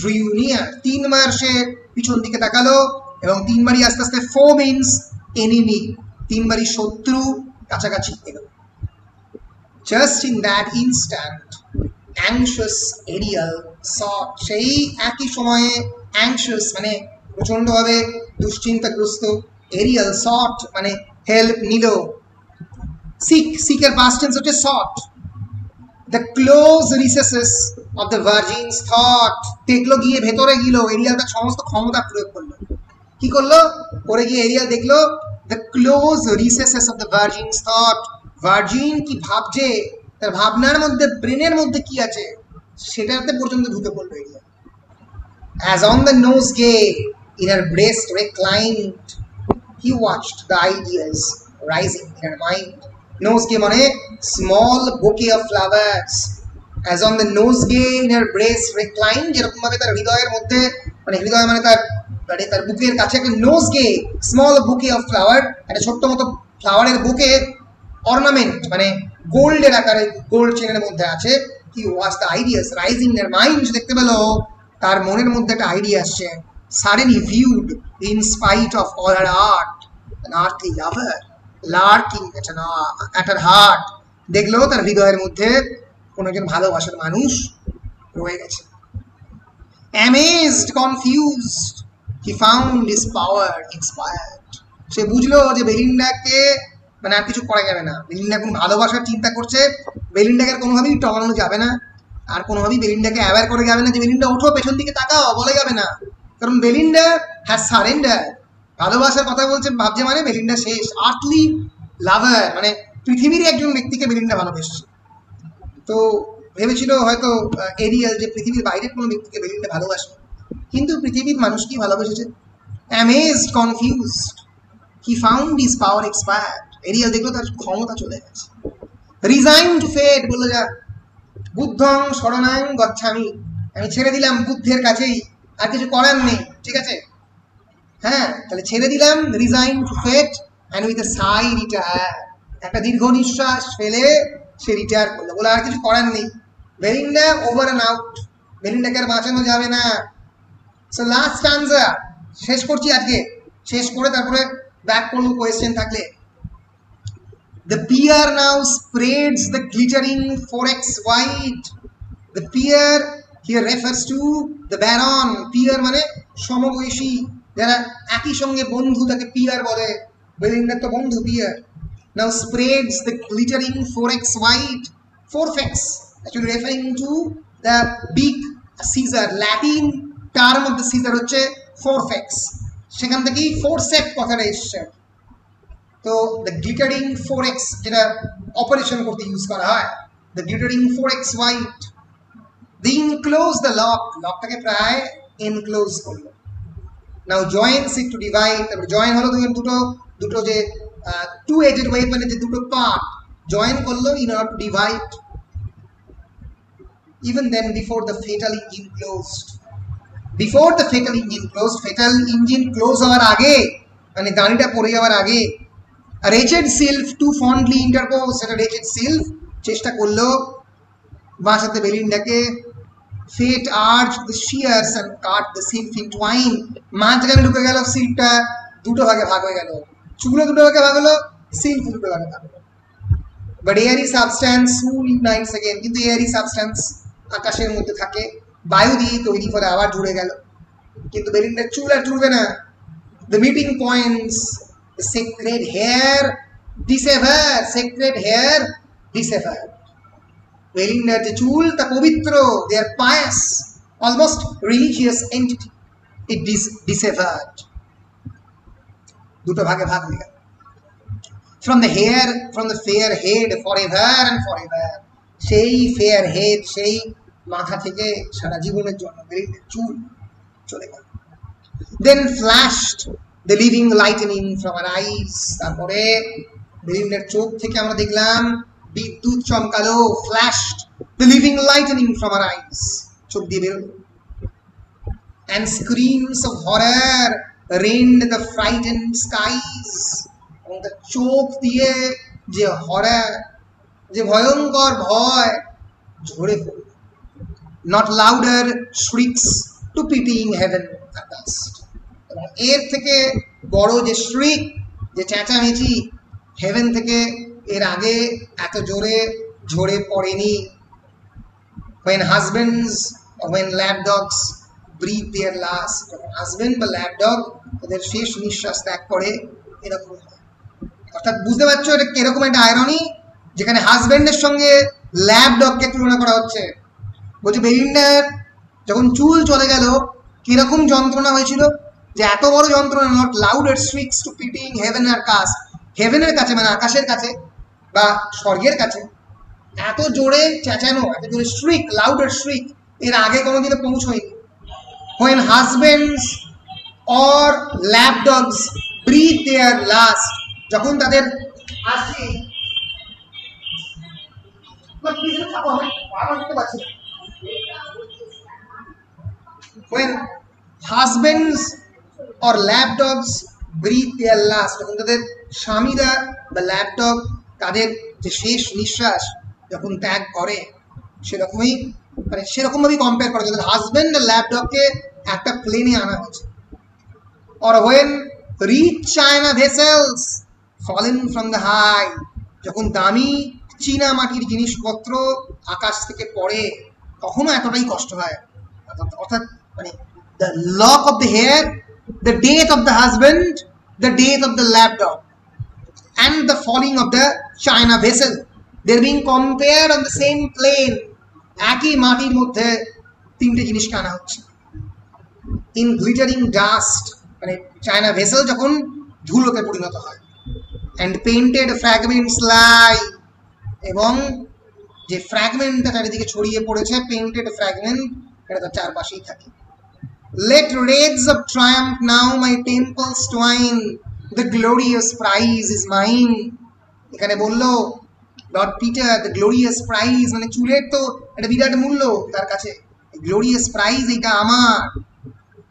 drew near. 3 বার সে পিছন দিকে তাকালো এবং 3 বারই আস্তে আস্তে, foe means enemy, 3 বারই শত্রু কাছাকাছি এলো। Just in that instant anxious Ariel sought, সেই একই সময়ে anxious মানে প্রচন্ডভাবে দুশ্চিন্তাগ্রস্ত, Ariel sought মানে হেল্প নিল। seek এর past tense হচ্ছে sought। the close recesses of the virgin's thought, দেখলো গিয়ে ভেতরে গেল, এরিয়াল তার সমস্ত ক্ষমতা প্রয়োগ করলো। কি করলো? পরে গিয়ে এরিয়াল দেখলো the close recesses of the virgin's thought, virgin কি ভাবছে, তার ভাবনার মধ্যে, ব্রেনের মধ্যে কি আছে সেটাতে পর্যন্ত ঢুকে পড়লো Arial. as on the nosegay in her breast reclined, he watched the ideas rising in her mind. Nosegay মানে small bouquet of flowers. as on the nosegay in her breast reclined, যেরকম ভাবে তার হৃদয়ের মধ্যে, মানে হৃদয় মানে তার বুকের কাছে একটা nosegay, small bouquet of flower, একটা ছোট্ট মতো ফ্লাওয়ারের বুকে, অর্নামেন্ট মানে গোল্ডের আকারে, গোল্ড চেনের মধ্যে আছে। he watched the ideas rising in her mind, দেখতে পেল তার মনের মধ্যে একটা আইডিয়া আসছে। suddenly viewed in spite of all her art an earthly lover lurking at her heart, দেখলো তার হৃদয়ের মধ্যে কোন একজন ভালোবাসার মানুষ রয়ে গেছে। amazed, confused, he found his power expired, সে বুঝলো যে বেলিন্ডাকে মানে আর কিছু করা যাবে না। বেলিন্ডা এখন ভালোবাসার চিন্তা করছে, বেলিন্ডাকে আর কোনোভাবেই টলানো যাবে না, আর কোনোভাবেই বেলিন্ডাকে অ্যাওয়ার করে যাবে না যে বেলিন্ডা ওঠো, পেছন দিকে তাকাও, বলে যাবে না, কারণ বেলিন্ডা হ্যাজ সারেন্ডার। ভালোবাসার কথা বলছে, ভাবছে মানে বেলিন্ডা শেষ। আর্থলি লাভার মানে পৃথিবীর একজন ব্যক্তিকে বেলিন্ডা ভালোবেসেছে। তো ভেবেছিল হয়তো এরিয়াল যে পৃথিবীর বাইরের কোনো ব্যক্তিকে বেলিন্ডা ভালোবাসে, কিন্তু পৃথিবীর মানুষকেই ভালোবেসেছে। amazed, confused, he found his power expired, Ariel দেখলো তার ক্ষমতা চলে গেছে। resigned to fate, বললো যা, বুদ্ধং শরণাং গচ্ছামি, আমি ছেড়ে দিলাম বুদ্ধের কাছেই, আর কিছু করার নেই, ঠিক আছে? হ্যাঁ, তাহলে ছেড়ে দিলাম, resigned to fate and with a sigh retire, একটা দীর্ঘ নিঃশ্বাস ফেলে সে রিটায়ার করলো, বলে আর কিছু করার নেই। বেলিন্ডা ওভার অ্যান্ড আউট, বেলিন্ডাকে আর বাঁচানো যাবে না। সো লাস্ট স্ট্যান্জা শেষ করছি আজকে, শেষ করে তারপরে ব্যাক করবো কোয়েশ্চেন থাকলে। The peer now spreads the glittering forex wide. The peer here refers to the baron. Peer মানে সমবয়সী, যারা একই সঙ্গে বন্ধু, তাকে পিয়ার বলে। বেলিন্ডার তো বন্ধু peer. now spreads the glittering forex wide. Forfex actually referring to the big Caesar. Latin term of the Caesar হচ্ছে forfex, সেখান থেকেই ফোরসেপ কথাটা এসছে। তো the glittering forex যেটা অপারেশন করতে ইউজ করা হয়, the glittering forex wide. they enclose the lock, লকটাকে প্রায় এনক্লোজ করলো। now joins it to divide, তারপরে জয়েন হলো দুটো যে two edged ওয়েপনের যে দুটো পার্ট জয়েন করলো in order to divide. even then before the fatal engine closed, before the fatal engine closed, fatal engine close হওয়ার আগে, মানে গাড়িটা পড়ে যাওয়ার আগে, a wretched sylph too fondly interposed, একটা wretched sylph চেষ্টা করলো বাঁচাতে বেলিন্ডাকে। fate urged the shears and cut the sylph in twain, মাঝখানে ঢুকে গেল সিল্পটা, দুটো ভাগে ভাগ হয়ে গেল, চুগলো দুটো ভাগে ভাগ হলো, সিল্প দুটো ভাগে ভাগ হলো। but airy substance soon ignites again, কিন্তু airy substance আকাশের মধ্যে থাকে, বায়ু দিয়ে তৈরি করে আবার জুড়ে গেল, কিন্তু বেলিন্ডার চুল আর জুড়বে না। the meeting points, the sacred hair dissever, sacred hair dissever, বেলিন্ডার যে চুল তা পবিত্র, they are pious, almost religious entity, it dissevered, দুটো ভাগে ভাগ হয়ে গেল। from the hair, from the fair head forever and forever, সেই fair head, সেই মাথা থেকে সারা জীবনের জন্য বেলিন্ডার চুল চলে গেল। then flashed the living lightning from her eyes. তারপরে বেলিন্ডার চোখ থেকে আমরা দেখলাম বিদ্যুৎ চমকালো, flashed the living lightning from her eyes, চোখ দিয়ে বেরোলো, and screams of horror rained the frightened skies. এবং তার চোখ দিয়ে যে হরর, যে ভয়ঙ্কর ভয় ঝরে পড়ল। not louder shrieks to pitying heaven at last. এবং এর থেকে বড় যে shriek, যে চেঁচামেচি হেভেন থেকে এর আগে এত জোরে ঝরে পড়েনি। when husbands or when lapdogs breathe their last, যখন হাজবেন্ড বা ল্যাপডগ তাদের শেষ নিঃশ্বাস ত্যাগ করে, এরকম হয়। অর্থাৎ বুঝতে পারছো এটা কিরকম একটা আয়রনি, যেখানে হাজবেন্ডের সঙ্গে ল্যাপডগকে তুলনা করা হচ্ছে। বলছে বেলিন্ডার যখন চুল চলে গেল কিরকম যন্ত্রণা হয়েছিল, যে এত বড় যন্ত্রণা, not louder shrieks to pitying heaven are cast, হেভেনের কাছে মানে আকাশের কাছে বা স্বর্গের কাছে এত জোরে চেঁচানো, এত জোরে স্ট্রিক, লাউডার স্ট্রিক এর আগে কোনোদিনও পৌঁছয়নি। when husbands or lapdogs breathe their last, যখন তাদের আসি when husbands or lapdogs breathe their last, যখন তাদের স্বামীরা বা ল্যাপডগ তাদের যে শেষ নিঃশ্বাস যখন ত্যাগ করে, সেরকমই মানে সেরকম ভাবেই কম্পেয়ার করা যায়। হাজবেন্ড আর ল্যাপডগকে একটা প্লেনে আনা হয়েছে। or when rich china vessels fallen from the high, যখন দামি চীনা মাটির জিনিসপত্র আকাশ থেকে পড়ে তখনও এতটাই কষ্ট হয়। অর্থাৎ মানে the lock of the hair, the death of the husband, the death of the lapdog, and the falling of the china vessel, they're being compared on the same plane. একই মাটির মধ্যে তিনটে জিনিসকে আনা হচ্ছে। in glittering dust, মানে China vessel যখন ধুলোতে পরিণত হয়, and painted fragments lie, এবং যে ফ্র্যাগমেন্টটা চারিদিকে ছড়িয়ে পড়েছে, পেইন্টেড ফ্র্যাগমেন্ট, এটা তার চারপাশেই থাকে। let raids of triumph now my temples twine, the glorious prize is mine. এখানে বললো Lord Peter, the glorious prize, মানে চুলের তো একটা বিরাট মূল্য তার কাছে, গ্লোরিয়াস প্রাইজ এটা আমার।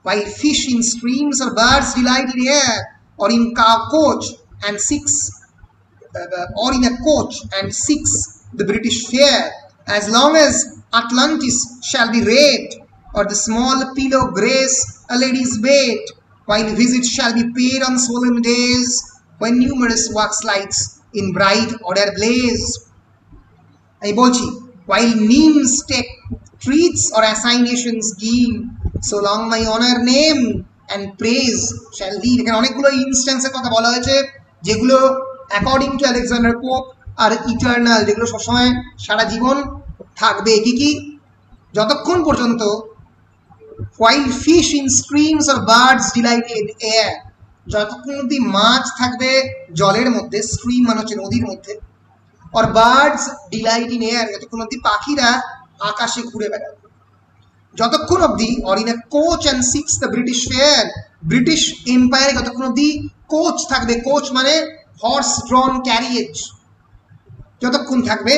while fish in streams or birds delight in air, or in coach and six, or in a coach and six the British fair, as long as Atlantis shall be red, or the small pillow grace a lady's bed, while visits shall be paid on solemn days, when numerous wax lights in bright order blaze. I বলছি, while names take treats or assignations give, so long my honor name and praise shall live. এখানে অনেকগুলো ইনস্ট্যান্সের কথা বলা হয়েছে যেগুলো according to Alexander Pope are eternal, যেগুলো সবসময় সারা জীবন থাকবে। কি কি? যতক্ষণ পর্যন্ত while fish in streams or birds delight in air, যতক্ষণ অব্দি মাছ থাকবে জলের মধ্যে, স্ট্রিম মানে হচ্ছে নদীর মধ্যে, or birds delight in air, যতক্ষণ অব্দি পাখিরা আকাশে ঘুরে বেড়াবে, যতক্ষণ অব্দি, or in a coach and six the British fair, British এম্পায়ারে যতক্ষণ অব্দি কোচ থাকবে, কোচ মানে হর্স ড্রন ক্যারিয়েজ, যতক্ষণ থাকবে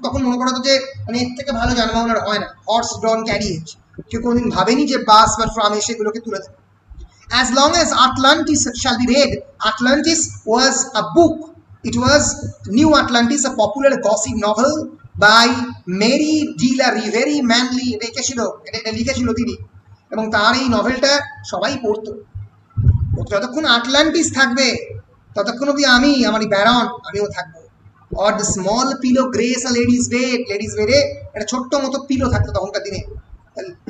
তখন মনে করা তো যে মানে এর থেকে ভালো যানবাহন আর হয় না, হর্স ড্রন ক্যারিয়েজ। কেউ কোনোদিন ভাবেনি যে বাস বা ট্রাম এসে এগুলোকে তুলে দেবে। as long as Atlantis shall be read, Atlantis was a book, it was New Atlantis, a popular gossip novel by Mary D. La Riveri Manley, এটা লিখেছিল তিনি, এবং তার এই নভেলটা সবাই পড়তো। যতক্ষণ আটলান্টিস থাকবে ততক্ষণ অব্দি আমি, আমারই ব্যারন, আমিও থাকবো। or the small pillow grace a lady's bed, ladies বেডে একটা ছোট্ট মতো পিলো থাকতো তখনকার দিনে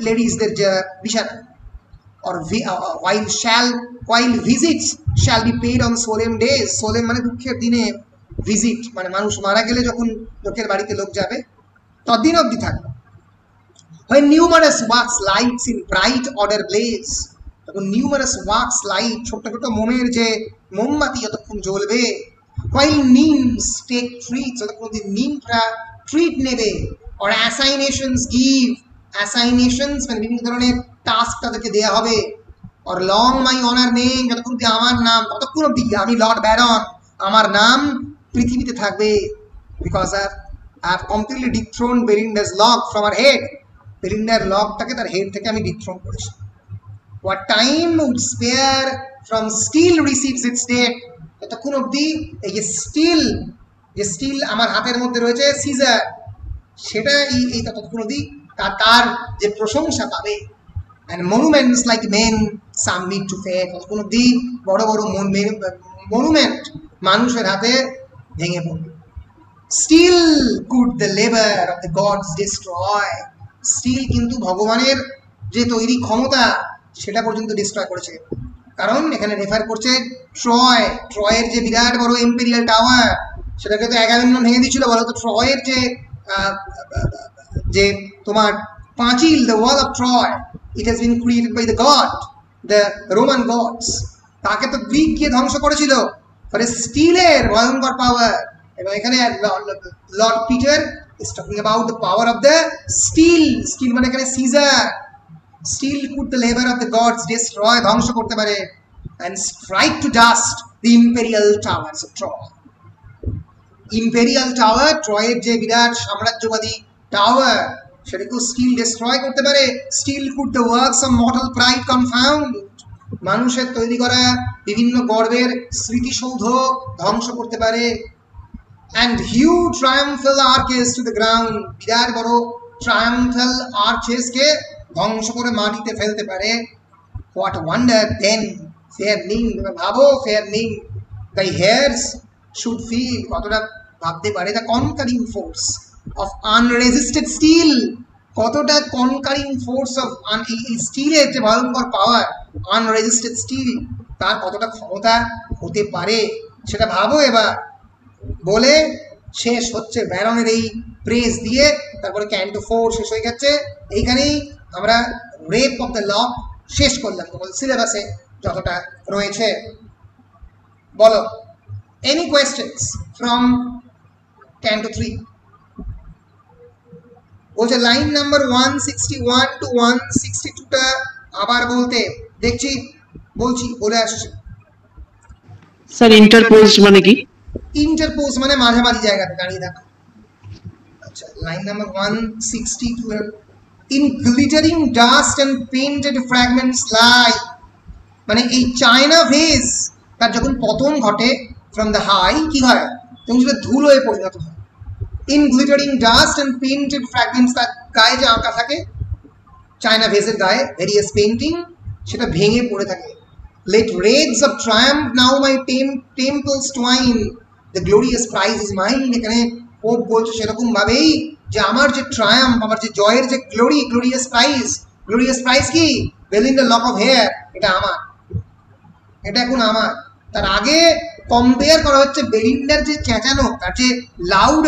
লেডিসদের বিছানা। or while visits shall be paid on solemn days, solemn মানে দুঃখের দিনে, ভিজিট মানে মানুষ মারা গেলে যখন লোকের বাড়িতে লোক যাবে ততদিন অবধি থাকবে। when numerous wax lights in bright order blaze, তখন numerous wax light, ছোট ছোট মোমের যে মোমবাতি যতক্ষণ জ্বলবে। while nymphs take treats, যতক্ষণ নিমফরা ট্রিট নেবে। or assignations give, assignations মানে বিভিন্ন ধরনের টাস্ক তাদেরকে দেওয়া হবে। or long my honor name, যতক্ষণ অব্দি আমার নাম, ততক্ষণ অব্দি আমি লর্ড ব্যারন, আমার নাম পৃথিবীতে থাকবে, because I have completely dethroned Belinda's lock from her head. Belindaর লকটাকে তার হেড থেকে আমি ডিথ্রোন করেছি. What time would spare from steel receives its death, ততক্ষণ অব্দি এই যে স্টিল আমার হাতের মধ্যে রয়েছে সিজার, সেটা এই ততক্ষণ অব্দি তার যে প্রশংসা পাবে. And monuments like men submit to fate, ততক্ষণ অব্দি বড় বড় মনুমেন্ট মানুষের হাতে ভেঙে পড়বে. Still could the labor of the gods destroy, still কিন্তু ভগবানের যে তৈরি ক্ষমতা সেটা পর্যন্ত ডিস্ট্রয় করেছে. কারণ এখানে রেফার করছে ট্রয়ের যে বিরাট বড় ইম্পেরিয়াল টাওয়ার, সেটাকে তো অ্যাগামেমনন ভেঙে দিয়েছিল. বলো তো ট্রয়ের যে তোমার পাঁচিল, the wall of Troy, it has been created by the god, the Roman gods, তাকে তো গ্রিক গিয়ে ধ্বংস করেছিল ফলে স্টিলের ভয়ঙ্কর পাওয়ার. এবং এখানে Lord Peter is talking about the power of the steel মানে এখানে caesar. Steel could the labor of the gods destroy, ধ্বংস করতে পারে, and strike to dust the imperial towers of Troy. Imperial tower, ট্রয়ের যে বিরাট সাম্রাজ্যবাদী টাওয়ার, সেটাকে still destroy করতে পারে. Steel could the works of mortal pride confound, মানুষের তৈরি করা বিভিন্ন গর্বের স্মৃতিসৌধ ধ্বংস করতে পারে. And hew triumphal arches to the ground, বিরাট বড় triumphal arches কে ধ্বংস করে মাটিতে ফেলতে পারে. What wonder then, fair Ning, ভাবো fair Ning, thy hairs should feel, কতটা ভাবতে পারে the conquering force of unresisted steel, কতটা conquering force of স্টিলের যে ভয়ঙ্কর পাওয়ার, unresisted steel, তার কতটা ক্ষমতা হতে পারে সেটা ভাবো এবার. বলে শেষ হচ্ছে ব্যারনের এই প্রেজ দিয়ে, তারপরে ক্যান্টো 4 শেষ হয়ে যাচ্ছে. এইখানেই আমরা রেপ অফ দ্য লক শেষ করলাম তোমাদের সিলেবাসে যতটা রয়েছে. বলো, এনি কোয়েশ্চেন্স ফ্রম ক্যান্টো 3? বলছে লাইন নাম্বার 161 to 162টা আবার বলতে দেখছি, বলে আসছে. স্যার ইন্টারপোজ মানে কি? ইন্টারপোজ মানে মাঝামাঝি জায়গাতে দাঁড়িয়ে থাকা. আচ্ছা, line number 162, in glittering dust and painted fragments lie, মানে এই চায়না ভেজ তার যখন পতন ঘটে ফ্রম দ্য হাই, কি হয় তখন সেটা ধুলোয় পরিণত হয়. In glittering dust and painted fragments, তার গায়ে যে আঁকা থাকে চায়না ভেজের গায়ে ভেরিয়াস পেইন্টিং, সেটা ভেঙে পড়ে থাকে. Let raids of triumph now my temples twine, the glorious prize is mine. এখানে পোপ বলছে সেরকম ভাবেই যে আমার যে ট্রায়াম্ফ, আমার যে জয়ের যে গ্লোরিয়াস প্রাইজ কি, বেলিন্ডার লক অফ হেয়ার, এটা আমার, এটা এখন আমার. তার আগে কম্পেয়ার করা হচ্ছে বেলিন্ডার যে চেঁচানো, তার যে লাউড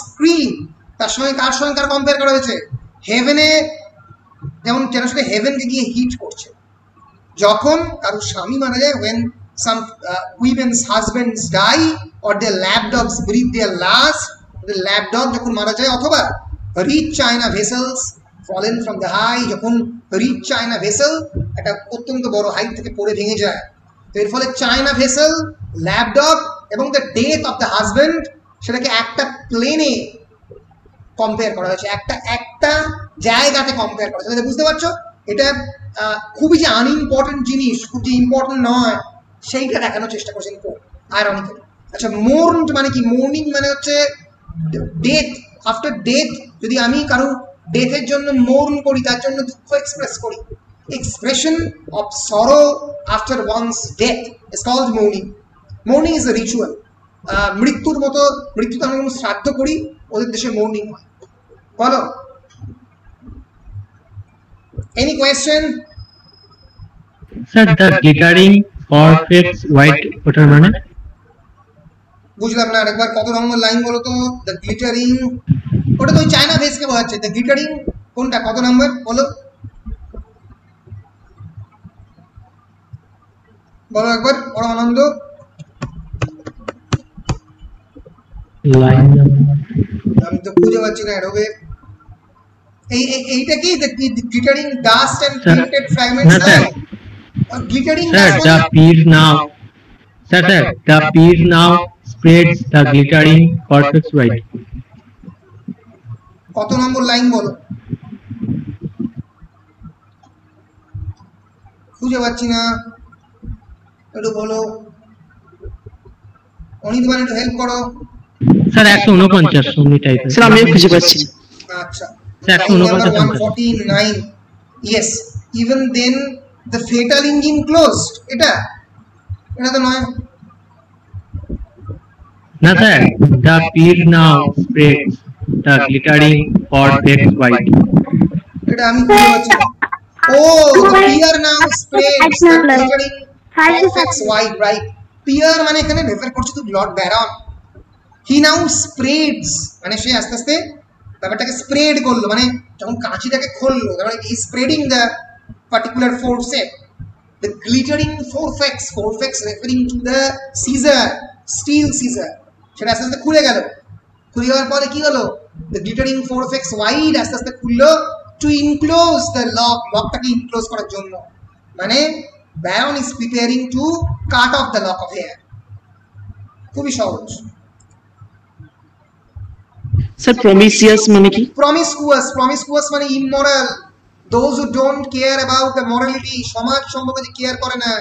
স্ক্রিম, তার সঙ্গে কার কম্পেয়ার করা হয়েছে? হেভেনে, যেমন সেটা হেভেনকে গিয়ে হিট করছে. যখন কারো স্বামী মারা যায়, when some women's husbands die or their lapdogs breathe their last, the lapdog যখন মারা যায়, অথবা rich China vessels fallen from the high, যখন rich China vessel একটা অত্যন্ত বড় হাইট থেকে পড়ে ভেঙে যায়, তো এর ফলে চায়না ভেসেল, ল্যাপডগ এবং the death of the husband, সেটাকে একটা প্লেনে কম্পেয়ার করা হয়েছে, একটা জায়গাতে কম্পেয়ার করা হয়েছে. বুঝতে পারছো? এটা খুবই যে আনইম্পর্টেন্ট জিনিস, খুব যে ইম্পর্টেন্ট নয়, সেইটা দেখানোর চেষ্টা করছেন আয়রনিক্যালি. আচ্ছা, মোর্ন মানে কি? মোর্নিং মানে হচ্ছে ডেথ, আফটার ডেথ. যদি আমি কারো ডেথের জন্য মোর্ন করি, তার জন্য দুঃখ এক্সপ্রেস করি, expression of sorrow after one's death is called mourning. Mourning is a ritual. মৃত্যুর মতো, মৃত্যুতে আমরা যেমন শ্রাদ্ধ করি, ওদের দেশে মোর্নিং হয়. বলো, any question? Sir, the glittering perfect white, ওটার মানে? বুঝলাম না, আরেকবার কত নম্বর লাইন বলো তো? দ্য গ্লিটারিং, ওটা তো চায়না ভেসকে বোঝাচ্ছে. দ্য গ্লিটারিং কোনটা, কত নম্বর বলো? বলো একবার, বড় আনন্দ. লাইন আমি তো বুঝতে পারছি না. এরবে এইটা কি? The glittering dust and painted fragments, glittering Sir, does the not. pier now. Sir, the pier now spreads the glittering cortex wide. কত নম্বর লাইন বলো? খুঁজে পাচ্ছি না, একটু বলো। অনির্বাণ একটু হেল্প করো। Sir, 149 অমনি টাইপের। স্যার আমিও খুঁজে পাচ্ছি না। আচ্ছা, Sir, line number 149 149. Yes, even then the fatal engine closed. এটা তো নয়। না sir, the pier now spreads the glittering cortex wide. এটা আমি খুঁজে পাচ্ছি না। the pier now spreads the glittering cortex wide, right? Pier মানে এখানে রেফার করছে তো Lord Baron. He now spreads মানে সে আস্তে আস্তে ব্যাপারটাকে স্প্রেড করলো, মানে যখন কাঁচিটাকে খুললো তার মানে ই spreading the particular forcep, the glittering forceps referring to the scissor, steel scissor, সেটা আস্তে আস্তে খুলে গেল। খুলে যাওয়ার পরে কি হলো, the glittering forceps wide আস্তে আস্তে খুললো to enclose the লকটাকে ইনক্লোজ করার জন্য, মানে Baron is preparing to cut off the lock of hair. খুবই সহজ। স্যার প্রমিসিয়াস মানে কি? promiscuous মানে immoral, those who don't care about the morality, সমাজ সম্পর্কে যে কেয়ার করে না,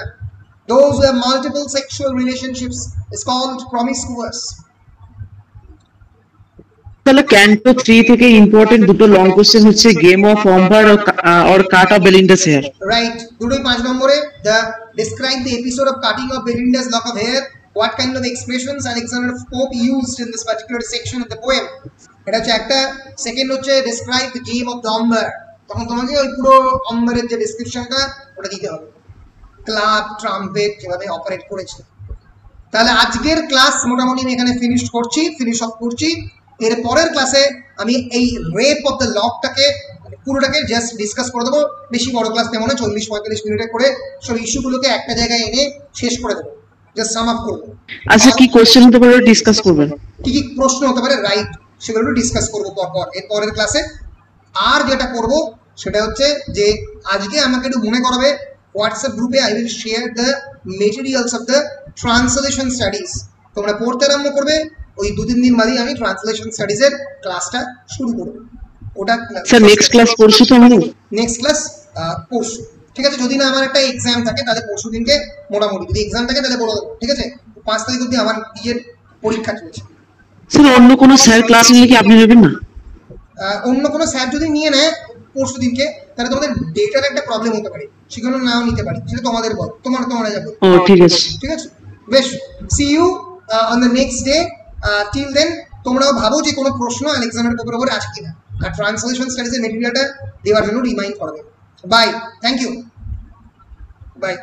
those who have multiple sexual relationships is called promiscuous. তাহলে ক্যান্টো 3 থেকে ইম্পর্টেন্ট দুটো লং কোশ্চেন হচ্ছে গেম অফ অম্বার আর cut of Belinda's hair. Right, দুটোই 5 নম্বরে। the describe the episode of cutting of Belinda's lock of hair, what kind of expressions Alexander Pope used in this particular section of the poem, এটা হচ্ছে একটা। Second হচ্ছে describe the game of the Umber, তখন তোমাকে ওই পুরো অম্বারের যে ডেসক্রিপশনটা ওটা দিতে হবে, ক্লাব ট্রাম্পেট যেভাবে অপারেট করেছে। তাহলে আজকের ক্লাস মোটামুটি আমি এখানে ফিনিশ অফ করছি। এর পরের ক্লাসে আমি এই রেপ অফ দ্য লকটাকে পুরোটাকে জাস্ট ডিসকাস করে দেবো। বেশি বড় ক্লাস তেমন 40-45 মিনিটে করে সব ইস্যুগুলোকে একটা জায়গায় এনে শেষ করে দেবো, জাস্ট সাম আপ করবো। আচ্ছা কি কোশ্চেন হতে পারে ডিসকাস করবেন, কি কি প্রশ্ন হতে পারে, রাইট, সেগুলো ডিসকাস করবো পরপর এর পরের ক্লাসে। আর যেটা করব সেটা হচ্ছে যে আজকে আমাকে একটু মনে করাবে হোয়াটসঅ্যাপ গ্রুপে I will share the materials of the translation studies. তোমরা পড়তে আরম্ভ করবে, ওই 2-3 দিন বাদেই আমি ট্রান্সলেশন স্টাডিজের ক্লাসটা শুরু করব। ওটা স্যার নেক্সট ক্লাস পরশু তো আমাদের নেক্সট ক্লাস পরশু, ঠিক আছে? যদি না আমার একটা এক্সাম থাকে তাহলে পরশু দিনকে মোটামুটি, যদি এক্সাম থাকে তাহলে বলে দেবো, ঠিক আছে? 5 তারিখ অবধি আমার নিজের পরীক্ষা চলছে। স্যার অন্য কোনো স্যার ক্লাস নিলে কি আপনি নেবেন না? অন্য কোনো স্যার যদি নিয়ে নেয় পরশু দিনকে, তাহলে তোমাদের ডেটার একটা প্রবলেম হতে পারে, সেগুলো নাও নিতে পারি, সেটা তোমাদের বল, তোমরা যাবো। ও ঠিক আছে, ঠিক আছে, বেশ। See you on the next day. Till then তোমরাও ভাবো যে কোনো প্রশ্ন আলেকজান্ডার পোপের উপরে আছে কিনা, আর ট্রান্সলেশন স্টাডিজের মেটেরিয়ালটা দেওয়ার জন্য রিমাইন্ড করবে। Bye, thank you, by.